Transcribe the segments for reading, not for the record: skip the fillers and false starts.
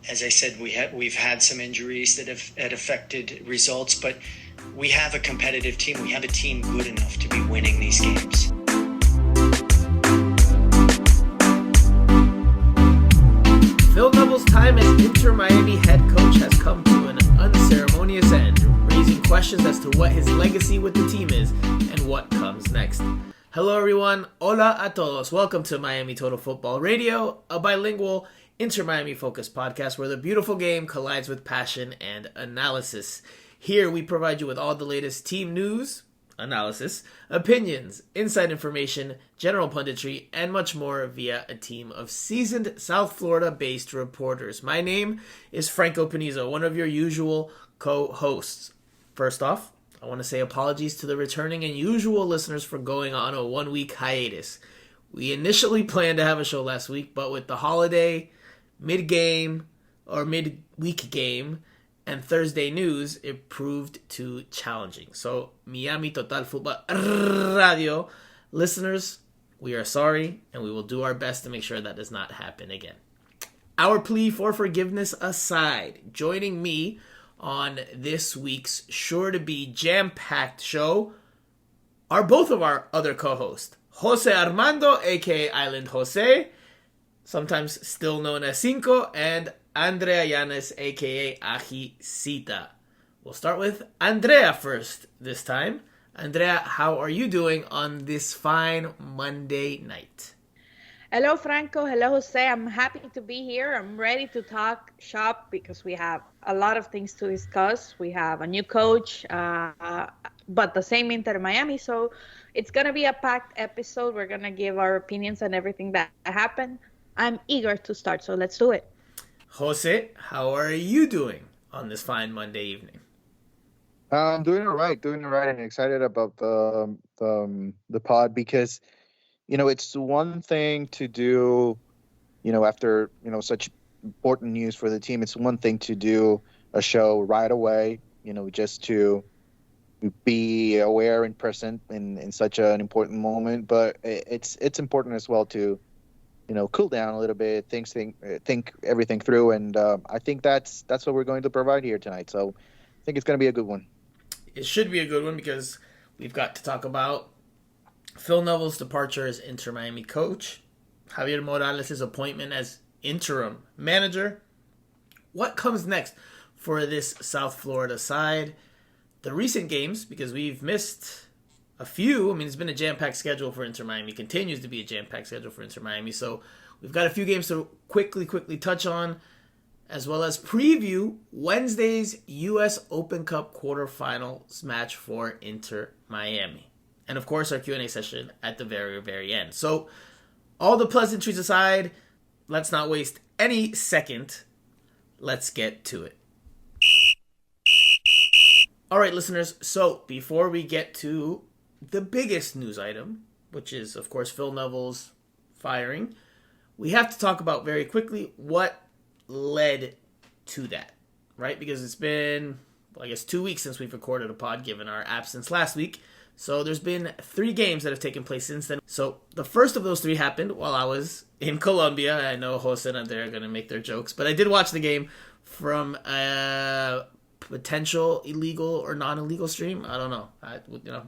As I said, we've had some injuries that have affected results, but we have a competitive team. We have a team good enough to be winning these games. Phil Neville's time as Inter Miami head coach has come to an unceremonious end, raising questions as to what his legacy with the team is and what comes next. Hello everyone, hola a todos. Welcome to Miami Total Football Radio, a bilingual Inter Miami focused podcast where the beautiful game collides with passion and analysis. Here we provide you with all the latest team news, analysis, opinions, inside information, general punditry, and much more via a team of seasoned South Florida-based reporters. My name is Franco Panizo, one of your usual co-hosts. First off, I want to say apologies to the returning and usual listeners for going on a 1-week hiatus. We initially planned to have a show last week, but with the holiday, mid-game, or mid-week game, and Thursday news, it proved too challenging. So, Miami Total Football Radio listeners, we are sorry, and we will do our best to make sure that does not happen again. Our plea for forgiveness aside, joining me on this week's sure-to-be jam-packed show are both of our other co-hosts, Jose Armando, a.k.a. Island Jose, sometimes still known as Cinco, and Andrea Yanez, a.k.a. Ajicita. We'll start with Andrea first this time. Andrea, how are you doing on this fine Monday night? Hello, Franco. Hello, Jose. I'm happy to be here. I'm ready to talk shop because we have a lot of things to discuss. We have a new coach, but the same Inter Miami. So it's going to be a packed episode. We're going to give our opinions on everything that happened. I'm eager to start, so let's do it. Jose, how are you doing on this fine Monday evening? I'm doing all right, and excited about the pod because, it's one thing to do, after, such important news for the team. It's one thing to do a show right away, just to be aware and present in such an important moment. But it's important as well to, cool down a little bit, think everything through, and I think that's what we're going to provide here tonight. So I think it's going to be a good one. It should be a good one because we've got to talk about Phil Neville's departure as Inter Miami coach, Javier Morales' appointment as interim manager. What comes next for this South Florida side? The recent games, because we've missed a few. I mean, it's been a jam-packed schedule for Inter Miami. Continues to be a jam-packed schedule for Inter Miami. So we've got a few games to quickly touch on, as well as preview Wednesday's U.S. Open Cup quarterfinals match for Inter Miami. And, of course, our Q&A session at the very, very end. So all the pleasantries aside, let's not waste any second. Let's get to it. All right, listeners. So before we get to the biggest news item, which is, of course, Phil Neville's firing, we have to talk about very quickly what led to that, right? Because it's been, 2 weeks since we've recorded a pod, given our absence last week. So there's been 3 games that have taken place since then. So the first of those 3 happened while I was in Colombia. I know Jose and Andrea are going to make their jokes, but I did watch the game from a potential illegal or non-illegal stream. I don't know.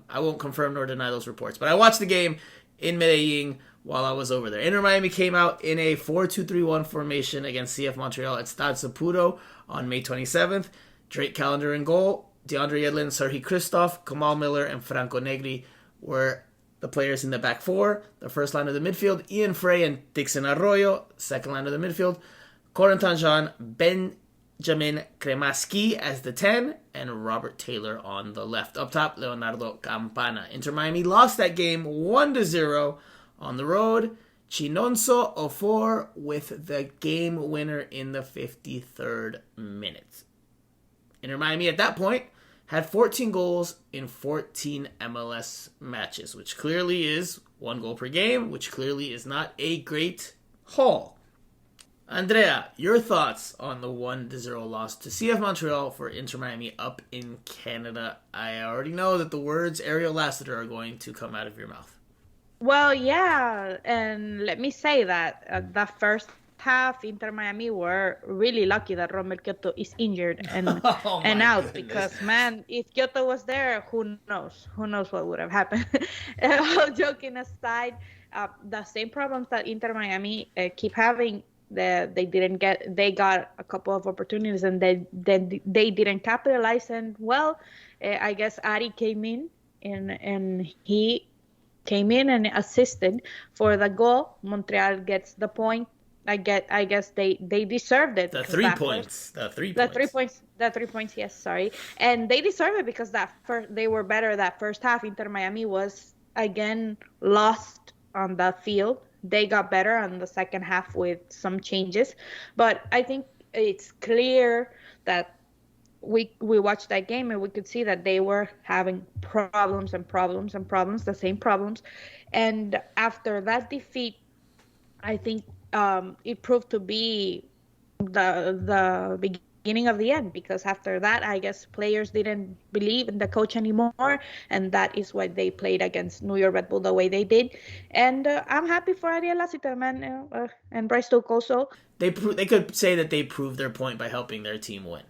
I won't confirm nor deny those reports. But I watched the game in Medellin while I was over there. Inter Miami came out in a 4-2-3-1 formation against CF Montreal at Stade Saputo on May 27th. Drake Callender in goal. DeAndre Yedlin, Sergi Christoph, Kamal Miller, and Franco Negri were the players in the back 4. The first line of the midfield, Ian Frey and Dixon Arroyo. Second line of the midfield, Corentin Jean, Benjamin Kremaski as the 10, and Robert Taylor on the left. Up top, Leonardo Campana. Inter Miami lost that game 1-0 on the road. Chinonso Ofor with the game winner in the 53rd minute. Inter Miami at that point had 14 goals in 14 MLS matches, which clearly is 1 goal per game, which clearly is not a great haul. Andrea, your thoughts on the 1-0 loss to CF Montreal for Inter Miami up in Canada? I already know that the words Ariel Lassiter are going to come out of your mouth. Well, yeah, and let me say that the first half, Inter Miami were really lucky that Romel Kyoto is injured and Oh and my out, goodness. because man, if Kyoto was there, who knows? Who knows what would have happened? All joking aside, the same problems that Inter Miami keep having. They got a couple of opportunities, and they didn't capitalize. And well, I guess Ari came in, and he came in and assisted for the goal. Montreal gets the point. I guess they deserved it. The because 3 that points. The 3 the points. 3 points. The 3 points. Yes, sorry. And they deserve it because they were better that first half. Inter Miami was again lost on the field. They got better on the second half with some changes, but I think it's clear that we watched that game and we could see that they were having problems and problems and problems, the same problems. And after that defeat, I think it proved to be the beginning of the end, because after that, I guess players didn't believe in the coach anymore, and that is why they played against New York Red Bull the way they did. And I'm happy for Ariel Lassiter, man, and Bryce Stoke also. They could say that they proved their point by helping their team win.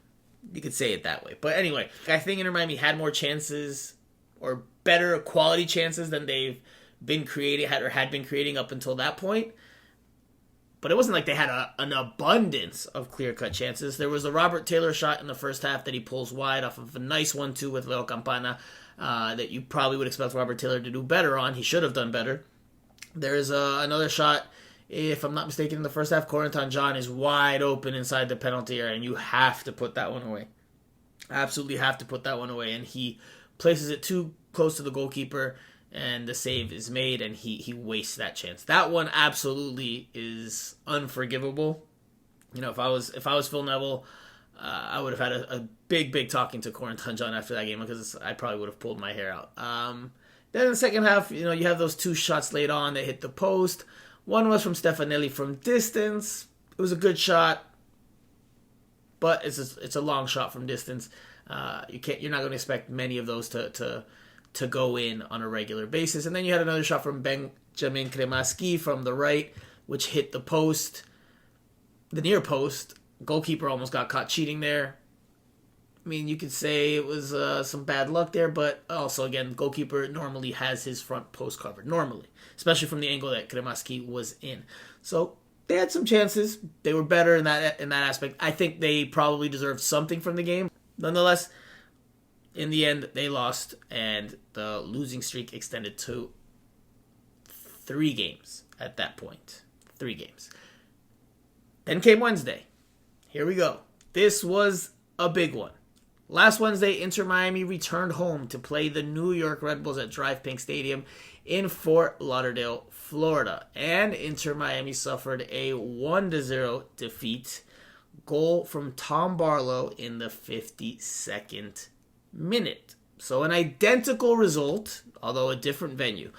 You could say it that way. But anyway, I think Inter Miami had more chances, or better quality chances, than they've been had been creating up until that point. But it wasn't like they had an abundance of clear-cut chances. There was a Robert Taylor shot in the first half that he pulls wide off of a nice 1-2 with Leo Campana that you probably would expect Robert Taylor to do better on. He should have done better. There's another shot, if I'm not mistaken, in the first half. Corentin John is wide open inside the penalty area, and you have to put that one away. Absolutely have to put that one away. And he places it too close to the goalkeeper, and the save is made, and he wastes that chance. That one absolutely is unforgivable. You know, if I was Phil Neville, I would have had a big talking to Corentin John after that game, because I probably would have pulled my hair out. Then in the second half, you know, you have those 2 shots laid on that hit the post. One was from Stefanelli from distance. It was a good shot, but it's a long shot from distance. You're not going to expect many of those to go in on a regular basis. And then you had another shot from Benjamin Kremaski from the right, which hit the post, the near post. Goalkeeper almost got caught cheating there. I mean, you could say it was some bad luck there, but also, again, the goalkeeper normally has his front post covered, normally, especially from the angle that Kremaski was in. So they had some chances. They were better in that aspect. I think they probably deserved something from the game. Nonetheless, in the end, they lost, and the losing streak extended to 3 games at that point. 3 games. Then came Wednesday. Here we go. This was a big one. Last Wednesday, Inter Miami returned home to play the New York Red Bulls at Drive Pink Stadium in Fort Lauderdale, Florida. And Inter Miami suffered a 1-0 defeat. Goal from Tom Barlow in the 52nd minute. So an identical result, although a different venue.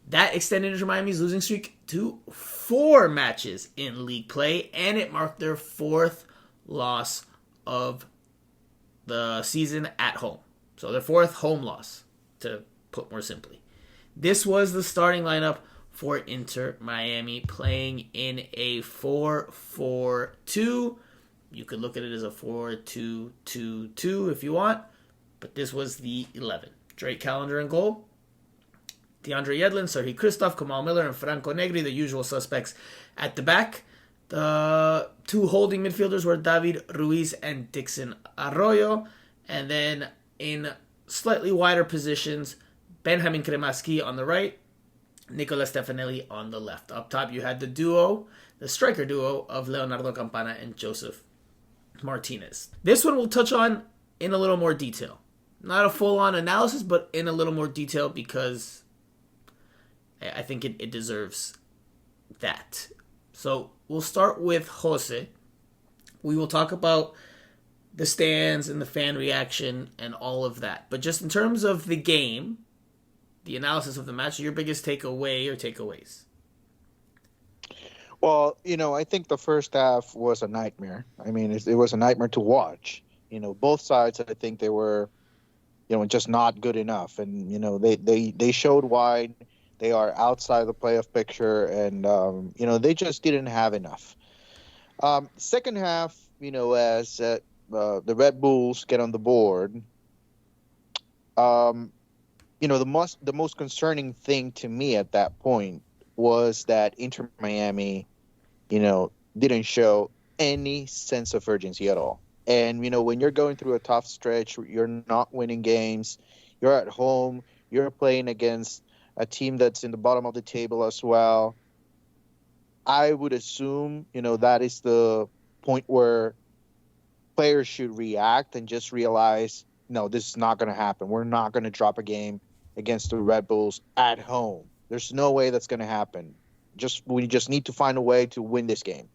That extended Inter Miami's losing streak to 4 matches in league play, and it marked their 4th loss of the season at home. So their 4th home loss, to put more simply. This was the starting lineup for Inter Miami, playing in a 4-4-2. You could look at it as a 4-2-2-2 if you want, but this was the 11. Drake Callender in goal. DeAndre Yedlin, Serhii Christoph, Kamal Miller, and Franco Negri, the usual suspects at the back. The 2 holding midfielders were David Ruiz and Dixon Arroyo. And then in slightly wider positions, Benjamin Kremaski on the right, Nicolas Stefanelli on the left. Up top, you had the striker duo of Leonardo Campana and Joseph Martinez. This one we'll touch on in a little more detail. Not a full-on analysis, but in a little more detail, because I think it deserves that. So we'll start with Jose. We will talk about the stands and the fan reaction and all of that. But just in terms of the game, the analysis of the match, your biggest takeaway or takeaways? Well, you know, I think the first half was a nightmare. I mean, it was a nightmare to watch. You know, both sides, I think they were, you know, just not good enough. And, you know, they showed why they are outside the playoff picture, and, you know, they just didn't have enough. Second half, as the Red Bulls get on the board, the most concerning thing to me at that point was that Inter Miami, didn't show any sense of urgency at all. And when you're going through a tough stretch, you're not winning games, you're at home, you're playing against a team that's in the bottom of the table as well. I would assume, that is the point where players should react and just realize, no, this is not going to happen. We're not going to drop a game against the Red Bulls at home. There's no way that's going to happen. We just need to find a way to win this game,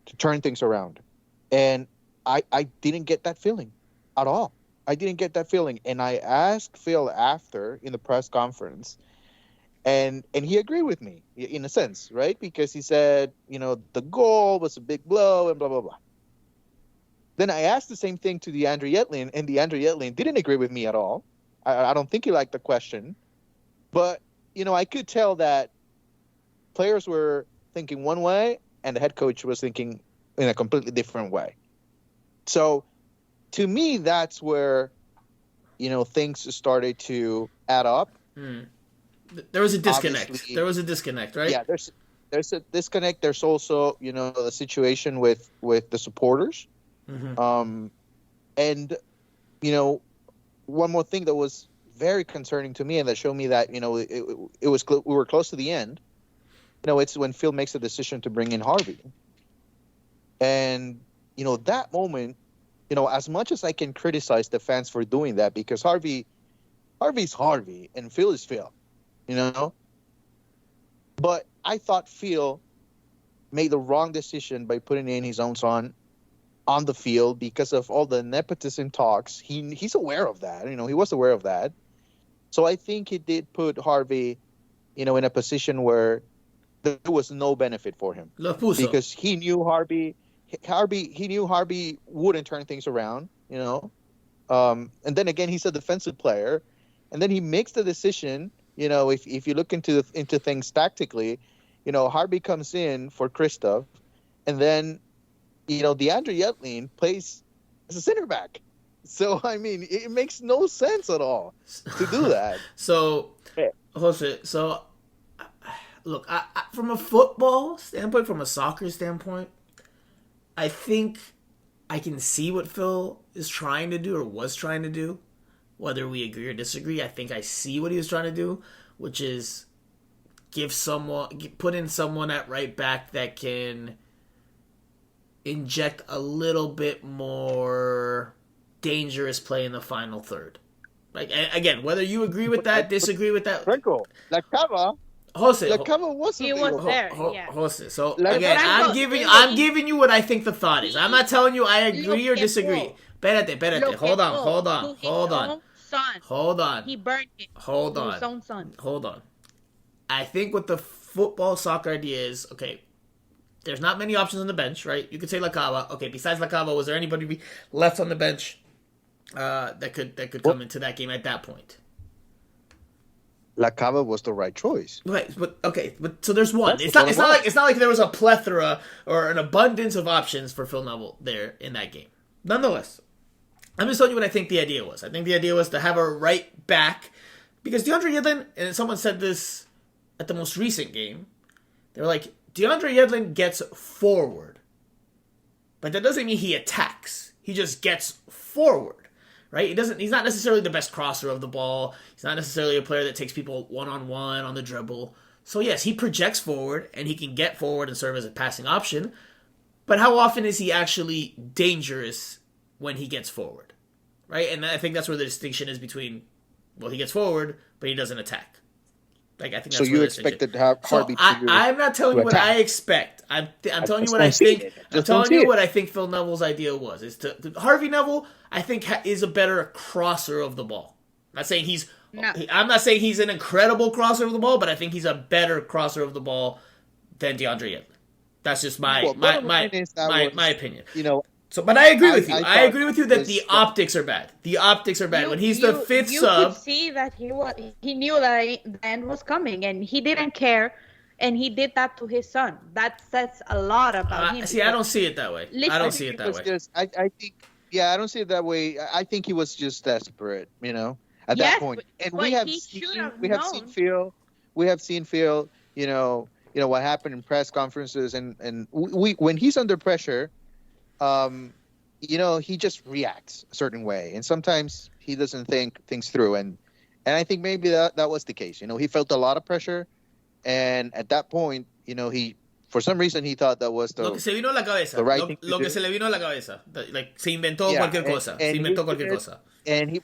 to turn things around. And I didn't get that feeling at all. I didn't get that feeling. And I asked Phil after in the press conference, and he agreed with me in a sense, right? Because he said, the goal was a big blow and blah, blah, blah. Then I asked the same thing to DeAndre Yedlin, and DeAndre Yedlin didn't agree with me at all. I don't think he liked the question. But, I could tell that players were thinking one way and the head coach was thinking in a completely different way. So, to me, that's where, things started to add up. There was a disconnect. Obviously, there was a disconnect, right? Yeah, there's a disconnect. There's also, the situation with the supporters. Mm-hmm. And, one more thing that was very concerning to me and that showed me that, it was we were close to the end. It's when Phil makes a decision to bring in Harvey. And, that moment, as much as I can criticize the fans for doing that, because Harvey's Harvey and Phil is Phil, But I thought Phil made the wrong decision by putting in his own son on the field because of all the nepotism talks. He's aware of that. He was aware of that. So I think he did put Harvey, in a position where there was no benefit for him. Because he knew Harvey wouldn't turn things around, And then again, he's a defensive player. And then he makes the decision, if you look into things tactically, Harvey comes in for Christoph. And then, DeAndre Yedlin plays as a center back. So, it makes no sense at all to do that. So, Jose, look, from a football standpoint, from a soccer standpoint, I think I can see what Phil is trying to do or was trying to do. Whether we agree or disagree, I think I see what he was trying to do, which is put in someone at right back that can inject a little bit more dangerous play in the final third. Like, again, whether you agree with that, disagree with that. Franco, La Cava Jose, he was there. Yeah. Jose. So Like, again, Franco, I'm giving you what I think the thought is. I'm not telling you I agree or disagree. Espérate. Hold on. He burned it. Hold on. His own son. Hold on. I think what the football soccer idea is, okay, there's not many options on the bench, right? You could say La Cava. Okay, besides La Cava, was there anybody left on the bench that could come into that game at that point? La Cava was the right choice. Right, but so there's one. It's not like there was a plethora or an abundance of options for Phil Neville there in that game. Nonetheless, I'm just telling you what I think the idea was. I think the idea was to have a right back because DeAndre Yedlin, and someone said this at the most recent game, they were like, DeAndre Yedlin gets forward, but that doesn't mean he attacks. He just gets forward. Right? He's not necessarily the best crosser of the ball. He's not necessarily a player that takes people one-on-one on the dribble. So yes, he projects forward and he can get forward and serve as a passing option. But how often is he actually dangerous when he gets forward? Right? And I think that's where the distinction is between, well, he gets forward, but he doesn't attack. Like, I think that's so you expected to have Harvey I'm not telling you what I expect. I'm telling you what I think. I'm telling you what I think Phil Neville's idea was. Harvey Neville, I think, is a better crosser of the ball. I'm not saying he's an incredible crosser of the ball, but I think he's a better crosser of the ball than DeAndre Yedlin. That's just my opinion. But I agree with you. I agree with you that the optics are bad. The optics are bad. When he's the fifth sub, you could see that he knew that the end was coming, and he didn't care. and he did that to his son. That says a lot about him. See, I don't see it that way. I don't see it that way. I think, yeah, I don't see it that way. I think he was just desperate, at that point. And we have seen Phil, what happened in press conferences, and we when he's under pressure, he just reacts a certain way, and sometimes he doesn't think things through, and I think maybe that was the case. He felt a lot of pressure, and at that point, he, for some reason, he thought that was the Lo que se vino a la cabeza. the right thing to Lo que do. se le vino a la cabeza. Like, se inventó cualquier cosa. Se inventó cualquier cosa. And he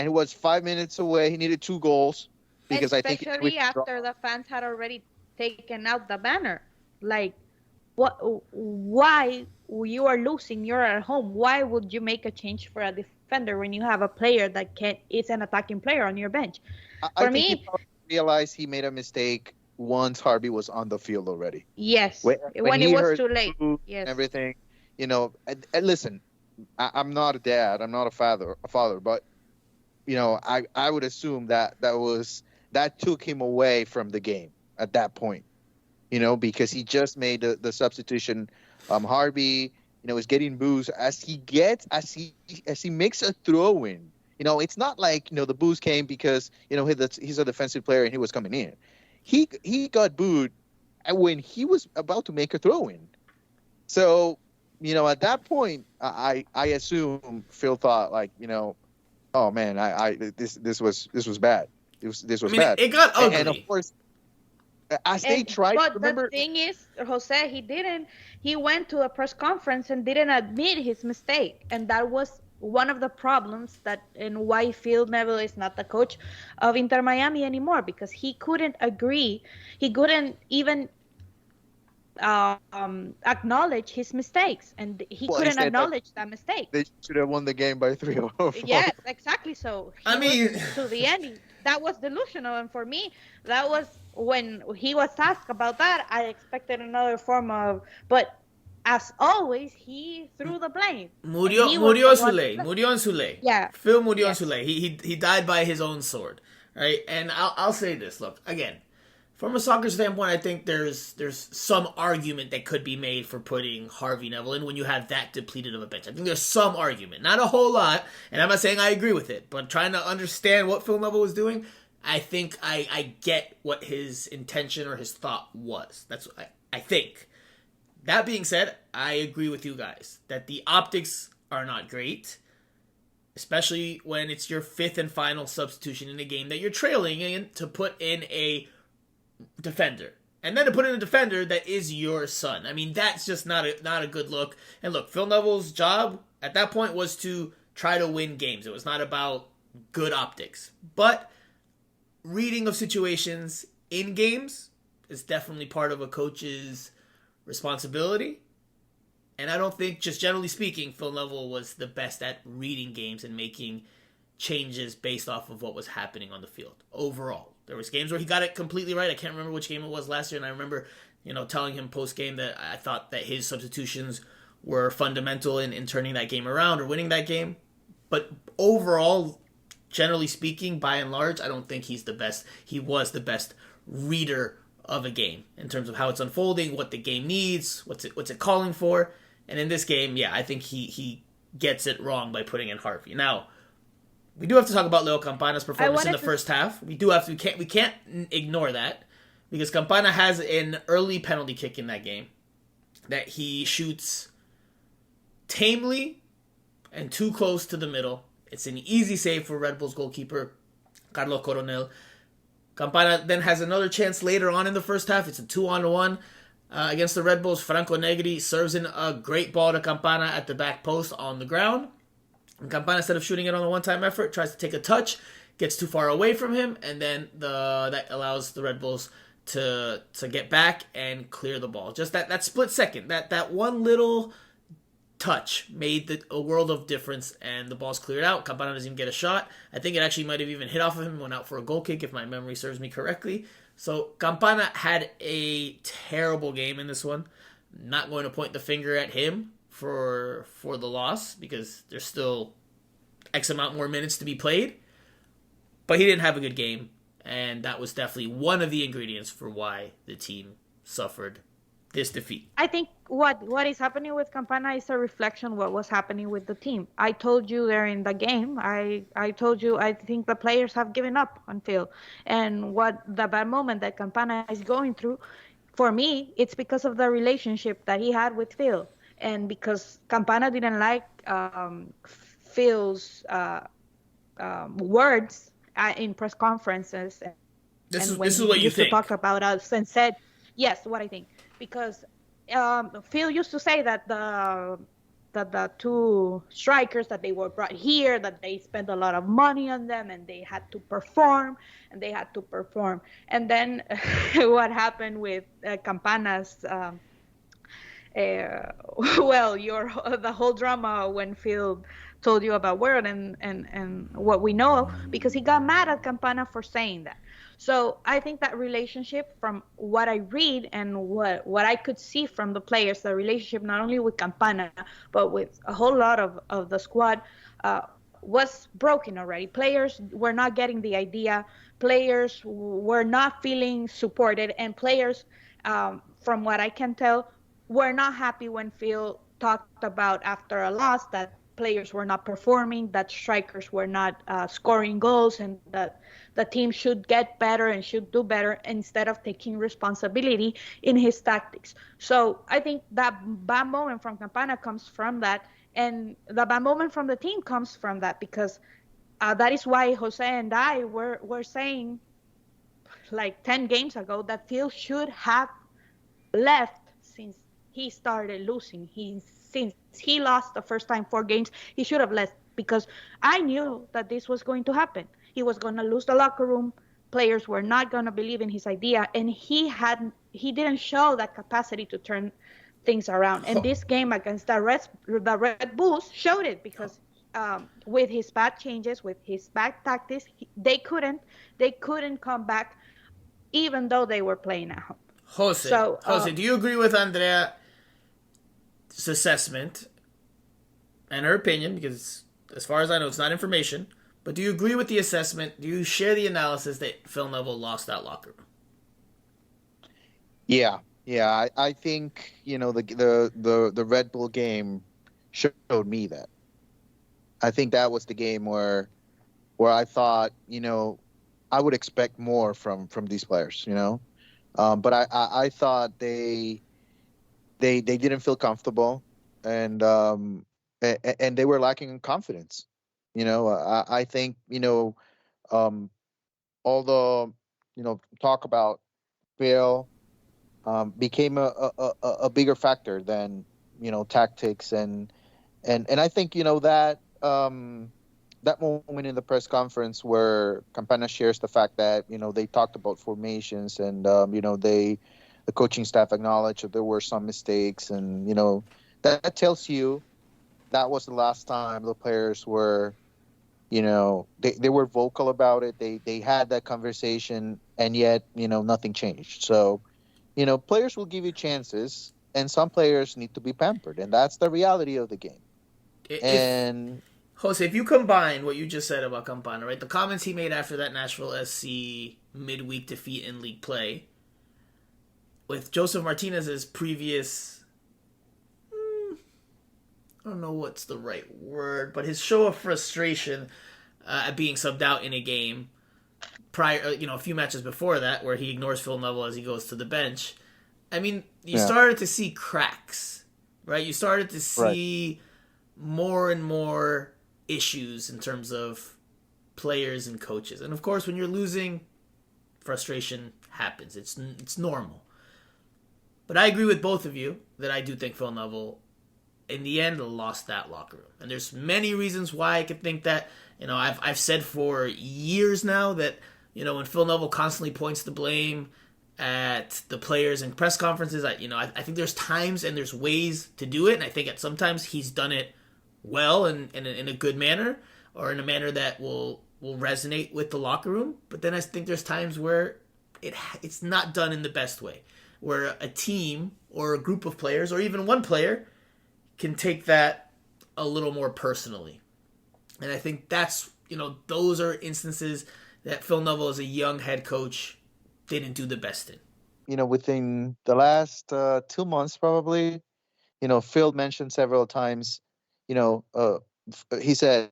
was 5 minutes away. He needed 2 goals because especially I think after the fans had already taken out the banner. Like, why you are losing? You're at home. Why would you make a change for a defender when you have a player that is an attacking player on your bench? I think he probably realized he made a mistake once Harvey was on the field already. Yes, when it was too late. Yes, everything. And listen, I'm not a dad. I'm not a father. But I would assume that took him away from the game at that point. Because he just made the substitution. Harvey, is getting booze as he makes a throw in. It's not like the booze came because he's a defensive player and he was coming in. He got booed when he was about to make a throw in. So at that point, I assume Phil thought like oh man, this was bad. This was bad. It got ugly. And of course, as they tried. But remember, the thing is, Jose, he went to a press conference and didn't admit his mistake, and that was one of the problems and why Phil Neville is not the coach of Inter Miami anymore, because he couldn't agree. He couldn't even acknowledge his mistakes, and he couldn't acknowledge that mistake. They should have won the game by 3-0. Yes, exactly. So to the end, that was delusional, and for me, that was when he was asked about that. I expected another form of, but as always, he threw the blame. Murió en su ley. Yeah. Phil murió en su ley. He died by his own sword, right? And I'll say this. Look, again, from a soccer standpoint, I think there's some argument that could be made for putting Harvey Neville in when you have that depleted of a bench. I think there's some argument, not a whole lot, and I'm not saying I agree with it, but trying to understand what Phil Neville was doing, I think I get what his intention or his thought was. That's what I think. That being said, I agree with you guys that the optics are not great, especially when it's your 5th and final substitution in a game that you're trailing in to put in a defender. And then to put in a defender that is your son. I mean, that's just not a good look. And look, Phil Neville's job at that point was to try to win games. It was not about good optics. But reading of situations in games is definitely part of a coach's responsibility. And I don't think, just generally speaking, Phil Neville was the best at reading games and making changes based off of what was happening on the field overall. There was games where he got it completely right. I can't remember which game it was last year, and I remember telling him post-game that I thought that his substitutions were fundamental in turning that game around or winning that game. But overall, generally speaking, by and large, I don't think he's the best. He was the best reader of a game in terms of how it's unfolding, what the game needs, what's it calling for. And in this game, yeah, I think he gets it wrong by putting in Harvey. Now, we do have to talk about Leo Campana's performance in the first half. We can't ignore that, because Campana has an early penalty kick in that game that he shoots tamely and too close to the middle. It's an easy save for Red Bull's goalkeeper, Carlos Coronel. Campana then has another chance later on in the first half. It's a 2-on-1 against the Red Bulls. Franco Negri serves in a great ball to Campana at the back post on the ground. And Campana, instead of shooting it on a one-time effort, tries to take a touch, gets too far away from him, and then that allows the Red Bulls to get back and clear the ball. Just that split second, that one little touch made a world of difference, and the ball's cleared out. Campana doesn't even get a shot. I think it actually might have even hit off of him and went out for a goal kick, if my memory serves me correctly. So Campana had a terrible game in this one. Not going to point the finger at him for the loss, because there's still X amount more minutes to be played. But he didn't have a good game. And that was definitely one of the ingredients for why the team suffered this defeat. I think what is happening with Campana is a reflection of what was happening with the team. I told you there in the game. I told you I think the players have given up on Phil, and what the bad moment that Campana is going through, for me, it's because of the relationship that he had with Phil, and because Campana didn't like Phil's words in press conferences, This and is when this is he what you used to think. talk about us and said, yes, what I think, because Phil used to say that the two strikers that they were brought here, that they spent a lot of money on them and they had to perform, and then what happened with Campana's well, the whole drama when Phil told you about Word and what we know, because he got mad at Campana for saying that. So I think that relationship, from what I read and what I could see from the players, the relationship not only with Campana but with a whole lot of the squad was broken already. Players were not getting the idea. Players were not feeling supported, and players, from what I can tell, were not happy when Phil talked about after a loss that players were not performing, that strikers were not scoring goals, and that the team should get better and should do better instead of taking responsibility in his tactics. So I think that bad moment from Campana comes from that, and the bad moment from the team comes from that, because that is why Jose and I were saying like 10 games ago that Phil should have left since he started losing. Since he lost the first time 4 games, he should have left, because I knew that this was going to happen. He was going to lose the locker room. Players were not going to believe in his idea, and he didn't show that capacity to turn things around. And this game against the Red Bulls showed it, because with his bad changes, with his bad tactics, they couldn't come back, even though they were playing at home. Jose, do you agree with Andrea's assessment and her opinion? Because as far as I know, it's not information. But do you agree with the assessment? Do you share the analysis that Phil Neville lost that locker room? Yeah. I think the Red Bull game showed me that. I think that was the game where I thought I would expect more from these players. But I thought they didn't feel comfortable, and they were lacking in confidence. I think all the talk about Phil became a bigger factor than tactics, and I think that moment in the press conference where Campana shares the fact that they talked about formations, and the coaching staff acknowledged that there were some mistakes, and that tells you that was the last time the players were they were vocal about it. They had that conversation, and yet nothing changed. So players will give you chances, and some players need to be pampered, and that's the reality of the game. Jose, if you combine what you just said about Campana, right, the comments he made after that Nashville SC midweek defeat in league play, with Joseph Martinez's previous, I don't know what's the right word, but his show of frustration at being subbed out in a game prior, a few matches before that, where he ignores Phil Neville as he goes to the bench. I mean, you started to see cracks, right? You started to see more and more issues in terms of players and coaches. And of course, when you're losing, frustration happens. It's normal. But I agree with both of you that I do think Phil Neville, in the end, lost that locker room. And there's many reasons why I could think that. I've said for years now that, when Phil Neville constantly points the blame at the players in press conferences, I think there's times and there's ways to do it. And I think at sometimes he's done it well and in a good manner, or in a manner that will resonate with the locker room. But then I think there's times where it's not done in the best way, where a team or a group of players or even one player can take that a little more personally. And I think that's, those are instances that Phil Neville as a young head coach didn't do the best in? Within the last 2 months, probably, Phil mentioned several times, he said,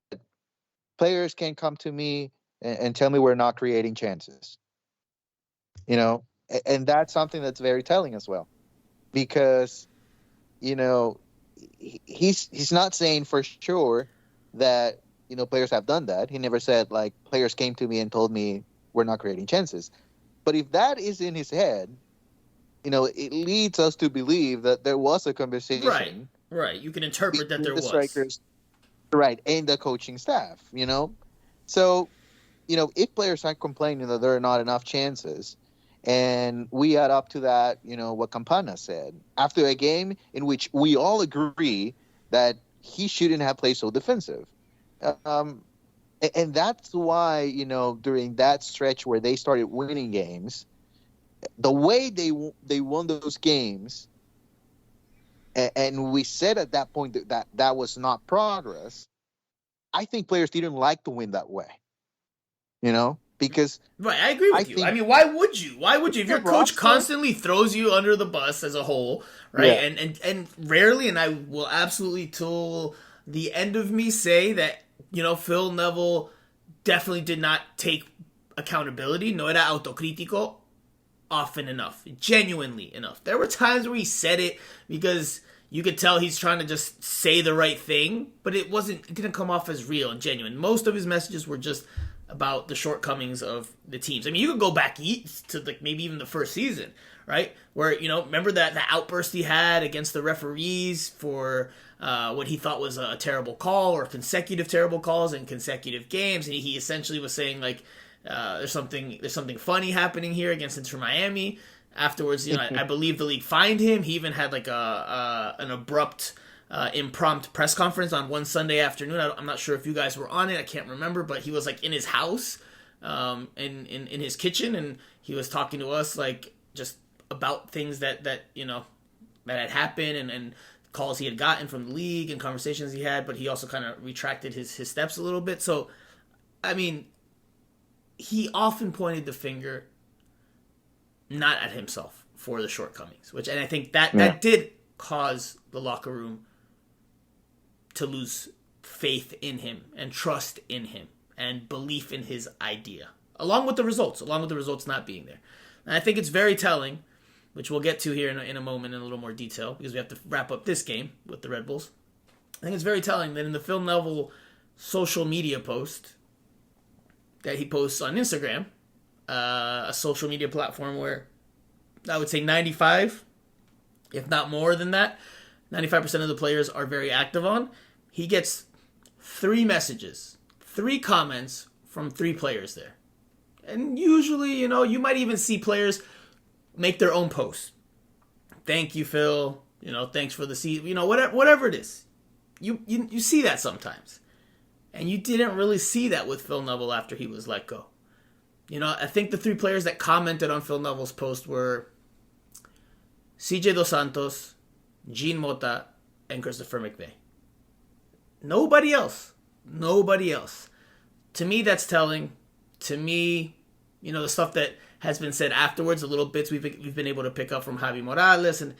players can come to me and tell me we're not creating chances, and that's something that's very telling as well, because, he's not saying for sure that, players have done that. He never said, like, players came to me and told me we're not creating chances. But if that is in his head, it leads us to believe that there was a conversation. Right. You can interpret that there the was. Strikers, right, and the coaching staff, So, if players are complaining that there are not enough chances, and we add up to that, what Campana said, after a game in which we all agree that he shouldn't have played so defensive. And that's why, during that stretch where they started winning games, the way they won those games, and we said at that point that was not progress, I think players didn't like to win that way, because right, I agree with you. I mean, why would you? If your coach constantly throws you under the bus as a whole, right? Yeah. And rarely, and I will absolutely till the end of me say that, Phil Neville definitely did not take accountability. No era autocrítico often enough, genuinely enough. There were times where he said it because you could tell he's trying to just say the right thing, but it didn't come off as real and genuine. Most of his messages were just about the shortcomings of the teams. I mean, you could go back to like maybe even the first season, right? Where, remember that the outburst he had against the referees for what he thought was a terrible call or consecutive terrible calls in consecutive games. And he essentially was saying, like, there's something funny happening here against Inter Miami. Afterwards, I believe the league fined him. He even had like an abrupt impromptu press conference on one Sunday afternoon. I'm not sure if you guys were on it. I can't remember, but he was like in his house, in his kitchen, and he was talking to us like just about things that had happened and calls he had gotten from the league and conversations he had. But he also kind of retracted his steps a little bit. So, I mean, he often pointed the finger not at himself for the shortcomings, and I think that did cause the locker room to lose faith in him and trust in him and belief in his idea, along with the results not being there. And I think it's very telling, which we'll get to here in a moment in a little more detail because we have to wrap up this game with the Red Bulls. I think it's very telling that in the Phil Neville social media post that he posts on Instagram, a social media platform where I would say 95, if not more than that, 95% of the players are very active on. He gets 3 messages, 3 comments from 3 players there. And usually, you might even see players make their own posts. Thank you, Phil. Thanks for the season. Whatever it is. You see that sometimes. And you didn't really see that with Phil Neville after he was let go. I think the 3 players that commented on Phil Neville's post were CJ Dos Santos, Jean Mota, and Christopher McVeigh. Nobody else. To me, that's telling. To me, the stuff that has been said afterwards, the little bits we've been able to pick up from Javi Morales, and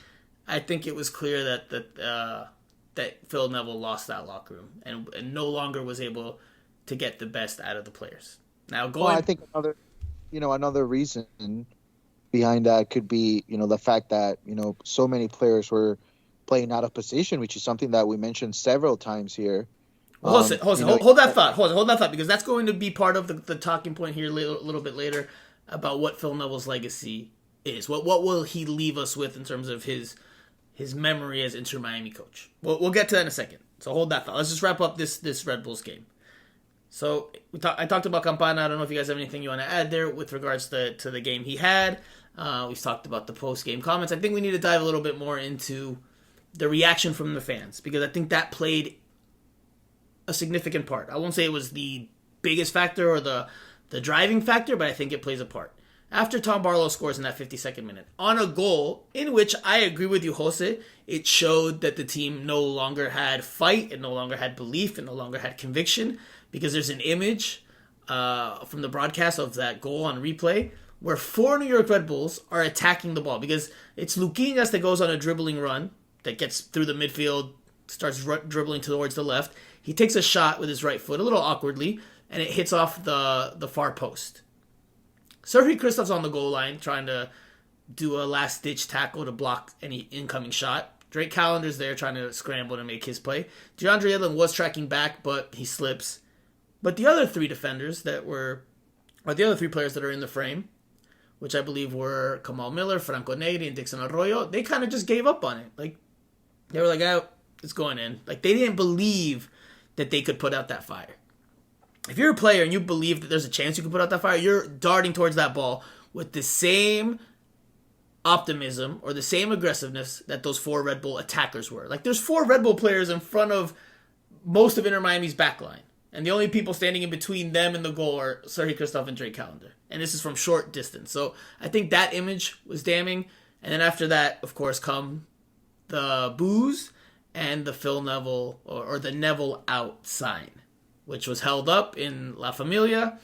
I think it was clear that Phil Neville lost that locker room and no longer was able to get the best out of the players. Now, I think another reason behind that could be, the fact that, so many players were playing out of position, which is something that we mentioned several times here. Hold that thought, because that's going to be part of the talking point here a little bit later about what Phil Neville's legacy is. What will he leave us with in terms of his memory as Inter Miami coach? We'll get to that in a second. So hold that thought. Let's just wrap up this Red Bulls game. So I talked about Campana. I don't know if you guys have anything you want to add there with regards to the game he had. We've talked about the post-game comments. I think we need to dive a little bit more into the reaction from the fans, because I think that played a significant part. I won't say it was the biggest factor or the driving factor, but I think it plays a part. After Tom Barlow scores in that 52nd minute, on a goal in which I agree with you, Jose, it showed that the team no longer had fight, it no longer had belief, it no longer had conviction, because there's an image from the broadcast of that goal on replay, where 4 New York Red Bulls are attacking the ball because it's Luquinhas that goes on a dribbling run that gets through the midfield, starts dribbling towards the left. He takes a shot with his right foot, a little awkwardly, and it hits off the far post. Sergei Kristof's on the goal line trying to do a last-ditch tackle to block any incoming shot. Drake Callender's there trying to scramble to make his play. DeAndre Yedlin was tracking back, but he slips. But the other 3 defenders the other 3 players that are in the frame, which I believe were Kamal Miller, Franco Negri, and Dixon Arroyo, they kind of just gave up on it. Like, they were like, oh, it's going in. Like, they didn't believe that they could put out that fire. If you're a player and you believe that there's a chance you can put out that fire, you're darting towards that ball with the same optimism or the same aggressiveness that those 4 Red Bull attackers were. Like, there's 4 Red Bull players in front of most of Inter Miami's backline. And the only people standing in between them and the goal are Sergei Kristof and Drake Callender. And this is from short distance. So I think that image was damning. And then after that, of course, come the boos and the Phil Neville or the Neville out sign, which was held up in La Familia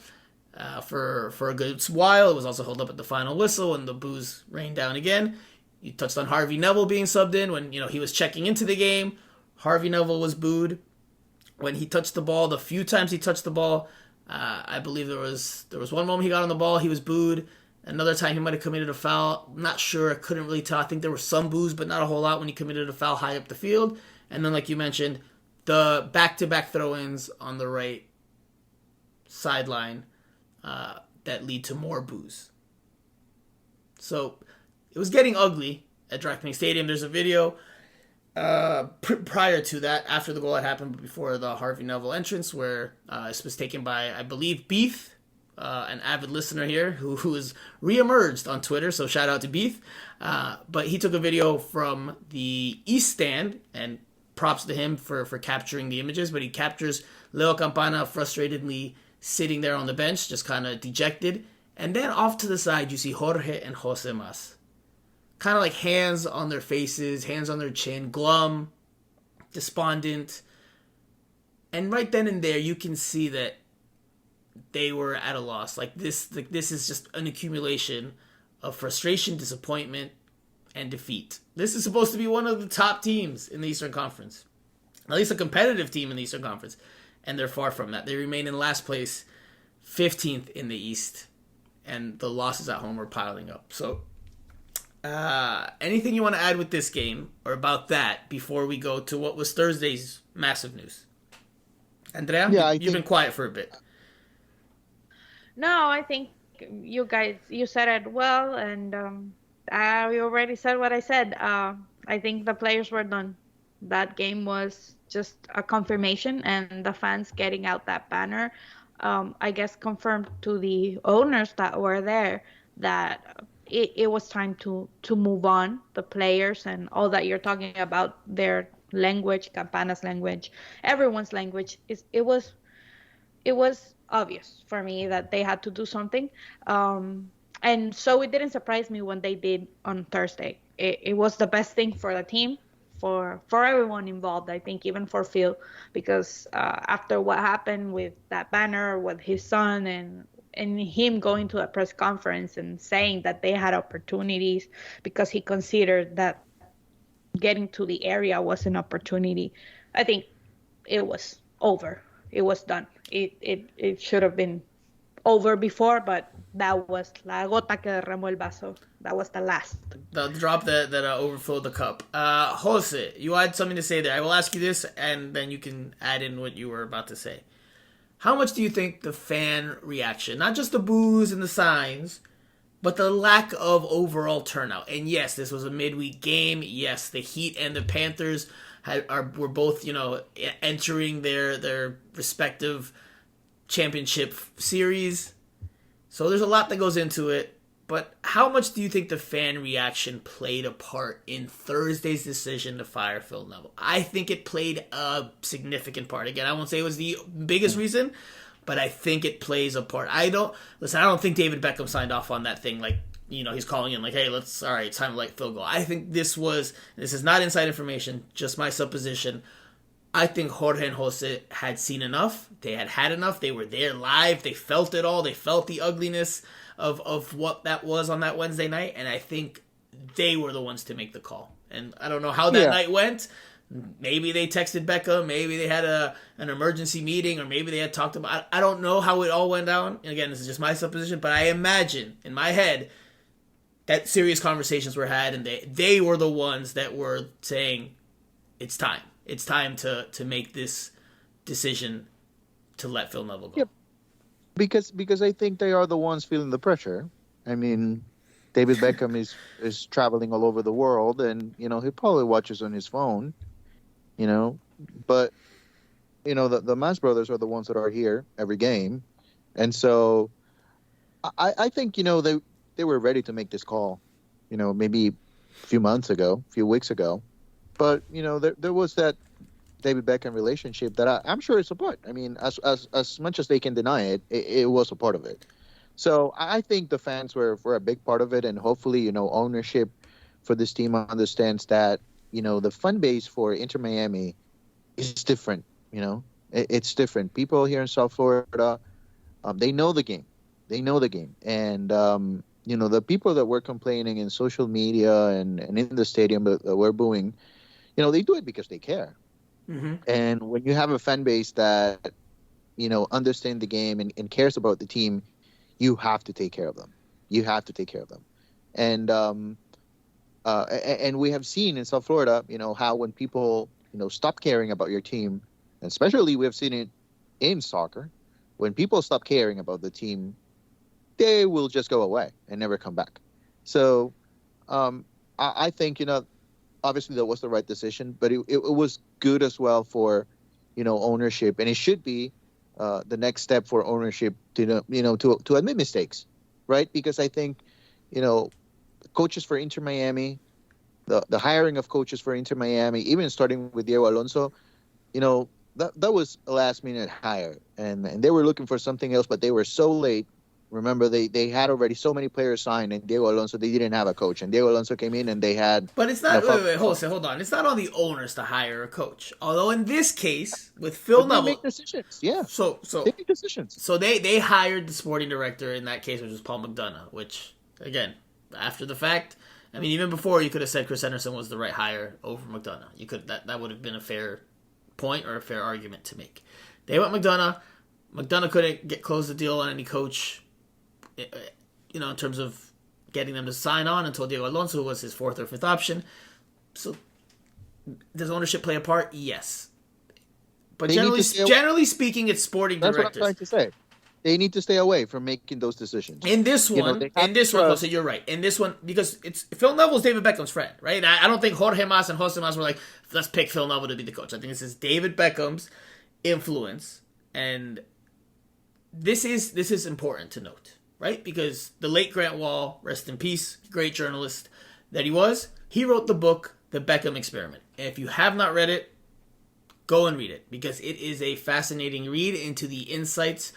for a good while. It was also held up at the final whistle, and the boos rained down again. You touched on Harvey Neville being subbed in when he was checking into the game. Harvey Neville was booed when he touched the ball. The few times he touched the ball, I believe there was one moment he got on the ball, he was booed. Another time he might have committed a foul. I'm not sure. I couldn't really tell. I think there were some boos, but not a whole lot when he committed a foul high up the field. And then, like you mentioned, the back-to-back throw-ins on the right sideline that lead to more boos. So it was getting ugly at DraftKings Stadium. There's a video prior to that, after the goal had happened, but before the Harvey Neville entrance, where this was taken by, I believe, Beef, an avid listener here who has reemerged on Twitter, so shout out to Beef. But he took a video from the East Stand, and props to him for capturing the images, but he captures Leo Campana frustratedly sitting there on the bench, just kind of dejected. And then off to the side, you see Jorge and Jose Mas. Kind of like hands on their faces, hands on their chin, glum, despondent. And right then and there, you can see that they were at a loss. Like this is just an accumulation of frustration, disappointment, and defeat. This is supposed to be one of the top teams in the Eastern Conference. At least a competitive team in the Eastern Conference. And they're far from that. They remain in last place, 15th in the East. And the losses at home are piling up. So, anything you want to add with this game or about that before we go to what was Thursday's massive news? Andrea, you've been quiet for a bit. No, I think you said it well, and I already said what I said. I think the players were done. That game was just a confirmation, and the fans getting out that banner, I guess, confirmed to the owners that were there that it was time to move on. The players and all that you're talking about, their language, Campana's language, everyone's language, it was obvious for me that they had to do something. And so it didn't surprise me when they did on Thursday. It was the best thing for the team, for everyone involved, I think, even for Phil, because after what happened with that banner with his son and him going to a press conference and saying that they had opportunities because he considered that getting to the area was an opportunity, I think it was over. It was done. It should have been over before, but that was la gota que derramó el vaso. That was the last. The drop that overflowed the cup. Jose, you had something to say there. I will ask you this, and then you can add in what you were about to say. How much do you think the fan reaction, not just the boos and the signs, but the lack of overall turnout? And yes, this was a midweek game. Yes, the Heat and the Panthers were both, entering their respective championship series. So there's a lot that goes into it. But how much do you think the fan reaction played a part in Thursday's decision to fire Phil Neville? I think it played a significant part. Again, I won't say it was the biggest reason, but I think it plays a part. I don't think David Beckham signed off on that thing. Like, he's calling in like, hey, it's time to let Phil go. I think this is not inside information, just my supposition. I think Jorge and Jose had seen enough. They had enough. They were there live. They felt it all. They felt the ugliness of what that was on that Wednesday night. And I think they were the ones to make the call. And I don't know how that night went. Maybe they texted Beckham. Maybe they had an emergency meeting, or maybe they had talked about. I don't know how it all went down. And again, this is just my supposition, but I imagine in my head that serious conversations were had, and they were the ones that were saying, "It's time. It's time to make this decision to let Phil Neville go." Yep. Because I think they are the ones feeling the pressure. I mean, David Beckham is traveling all over the world, and he probably watches on his phone. But the Mas brothers are the ones that are here every game, and so I think they were ready to make this call, maybe a few months ago, a few weeks ago, but there was that David Beckham relationship that I'm sure is a part. I mean, as much as they can deny it, it was a part of it. So I think the fans were a big part of it, and hopefully ownership for this team understands that the fan base for Inter Miami is different. It's different. People here in South Florida, they know the game. And the people that were complaining in social media and in the stadium that were booing, they do it because they care. Mm-hmm. And when you have a fan base that understands the game and cares about the team, you have to take care of them. And we have seen in South Florida, how when people, stop caring about your team, and especially we have seen it in soccer, when people stop caring about the team, they will just go away and never come back. So I think, obviously that was the right decision, but it was good as well for, ownership. And it should be the next step for ownership to admit mistakes, right? Because I think, coaches for Inter Miami, the hiring of coaches for Inter Miami, even starting with Diego Alonso, that was a last minute hire, and they were looking for something else, but they were so late. Remember, they had already so many players signed, and Diego Alonso, they didn't have a coach, and Diego Alonso came in and they had. But it's not. Wait, hold on. It's not on the owners to hire a coach. Although in this case, with Phil Neville, they make decisions. Yeah. So they make decisions. So they hired the sporting director in that case, which was Paul McDonough. Which again, after the fact, I mean, even before you could have said Chris Henderson was the right hire over McDonough. You could that would have been a fair point or a fair argument to make. They went McDonough. McDonough couldn't close the deal on any coach. In terms of getting them to sign on until Diego Alonso was his fourth or fifth option. So, does ownership play a part? Yes. But generally speaking, it's sporting directors. That's what I'm trying to say. They need to stay away from making those decisions. In this one, Jose, you're right. In this one, because it's Phil Neville's David Beckham's friend, right? And I don't think Jorge Mas and Jose Mas were like, let's pick Phil Neville to be the coach. I think this is David Beckham's influence, and this is important to note. Right? Because the late Grant Wall, rest in peace, great journalist that he was, he wrote the book, The Beckham Experiment. And if you have not read it, go and read it. Because it is a fascinating read into the insights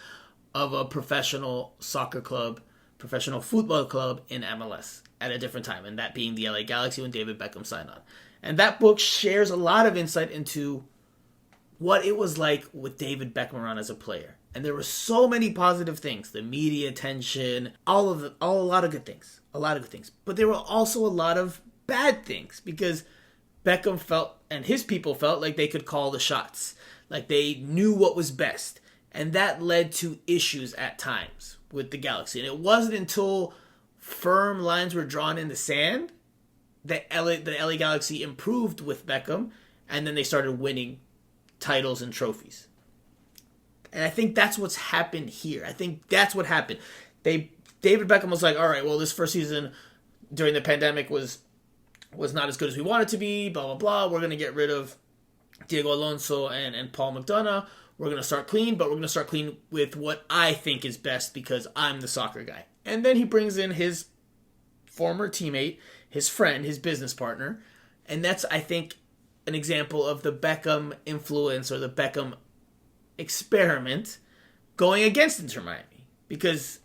of a professional soccer club, professional football club in MLS at a different time. And that being the LA Galaxy when David Beckham signed on. And that book shares a lot of insight into what it was like with David Beckham around as a player. And there were so many positive things. The media attention, a lot of good things. But there were also a lot of bad things because Beckham felt, and his people felt, like they could call the shots. Like they knew what was best. And that led to issues at times with the Galaxy. And it wasn't until firm lines were drawn in the sand that the LA Galaxy improved with Beckham. And then they started winning titles and trophies. And I think that's what's happened here. I think that's what happened. David Beckham was like, all right, well, this first season during the pandemic was not as good as we wanted to be, blah, blah, blah. We're going to get rid of Diego Alonso and Paul McDonough. We're going to start clean, but we're going to start clean with what I think is best because I'm the soccer guy. And then he brings in his former teammate, his friend, his business partner. And that's, I think, an example of the Beckham influence or the Beckham experiment going against Inter Miami because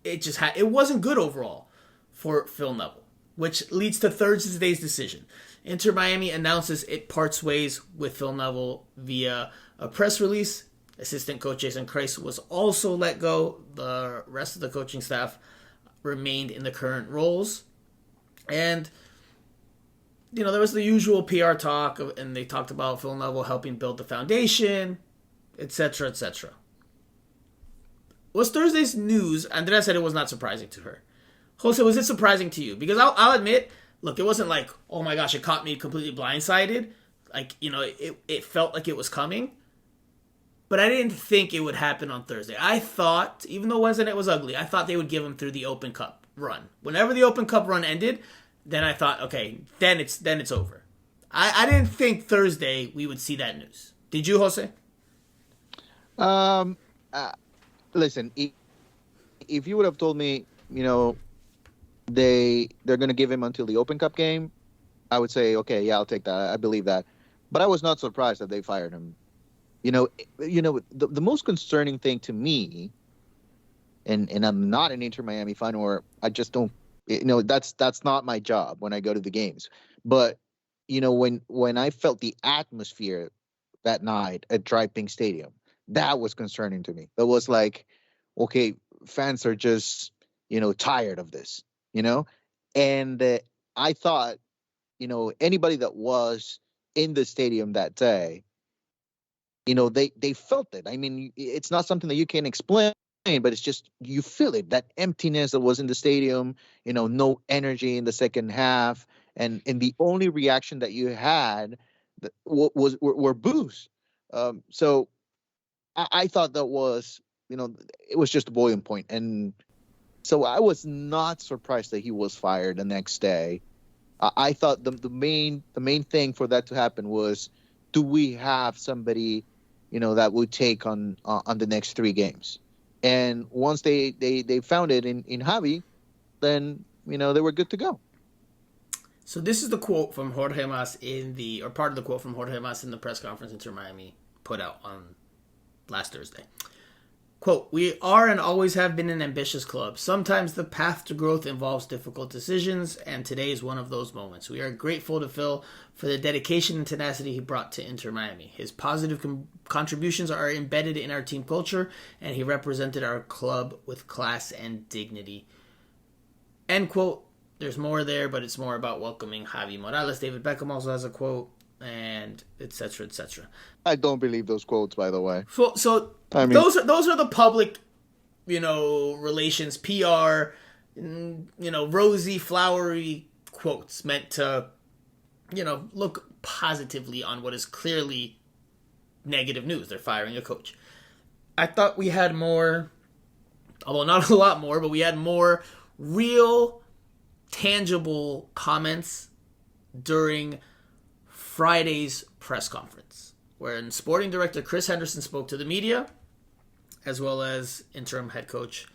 it wasn't good overall for Phil Neville, which leads to Thursday's decision. Inter Miami announces it parts ways with Phil Neville via a press release. Assistant coach Jason Kreis was also let go. The rest of the coaching staff remained in the current roles. And, there was the usual PR talk, and they talked about Phil Neville helping build the foundation, etc., etc. Was Thursday's news, Andrea said it was not surprising to her. Jose, was it surprising to you? Because I'll admit, look, it wasn't like, oh my gosh, it caught me completely blindsided. Like, it felt like it was coming. But I didn't think it would happen on Thursday. I thought, even though Wednesday night was ugly, I thought they would give him through the Open Cup run. Whenever the Open Cup run ended, then I thought, okay, then it's over. I didn't think Thursday we would see that news. Did you, Jose? Listen, if you would have told me, they're going to give him until the Open Cup game, I would say, okay, yeah, I'll take that. I believe that. But I was not surprised that they fired him. The most concerning thing to me, and I'm not an Inter Miami fan, or I just don't, that's not my job when I go to the games. But, when I felt the atmosphere that night at Drive Pink Stadium, that was concerning to me. That was like, okay, fans are just, tired of this, and I thought, anybody that was in the stadium that day, they felt it. I mean, it's not something that you can explain, but it's just, you feel it, that emptiness that was in the stadium, no energy in the second half. And the only reaction that you had were boos. So I thought that was, it was just a boiling point. And so I was not surprised that he was fired the next day. I thought the main thing for that to happen was, do we have somebody, that would take on the next 3 games? And once they found it in Javi, then, they were good to go. So this is the quote from Jorge Mas part of the quote from Jorge Mas in the press conference Inter Miami put out on last Thursday. Quote, "We are and always have been an ambitious club. Sometimes the path to growth involves difficult decisions, and today is one of those moments. We are grateful to Phil for the dedication and tenacity he brought to Inter Miami. His positive contributions are embedded in our team culture, and he represented our club with class and dignity." End quote. There's more there, but it's more about welcoming Javi Morales. David Beckham also has a quote, and etc., etc. I don't believe those quotes, by the way. So I mean, those are the public, relations, PR, rosy, flowery quotes meant to, look positively on what is clearly negative news. They're firing a coach. I thought we had more, although not a lot more, but we had more real, tangible comments during Friday's press conference, wherein sporting director Chris Henderson spoke to the media, as well as interim head coach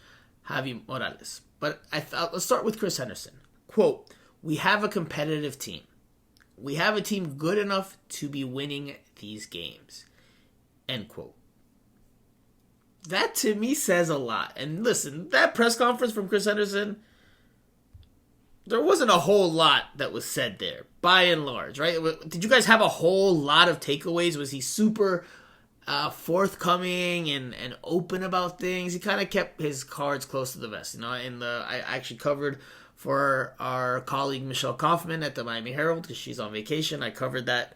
Javi Morales. But I thought, let's start with Chris Henderson. Quote, "We have a competitive team. We have a team good enough to be winning these games." End quote. That to me says a lot. And listen, that press conference from Chris Henderson, there wasn't a whole lot that was said there, by and large, right? Did you guys have a whole lot of takeaways? Was he super forthcoming and open about things? He kind of kept his cards close to the vest. I actually covered for our colleague Michelle Kaufman at the Miami Herald, because she's on vacation. I covered that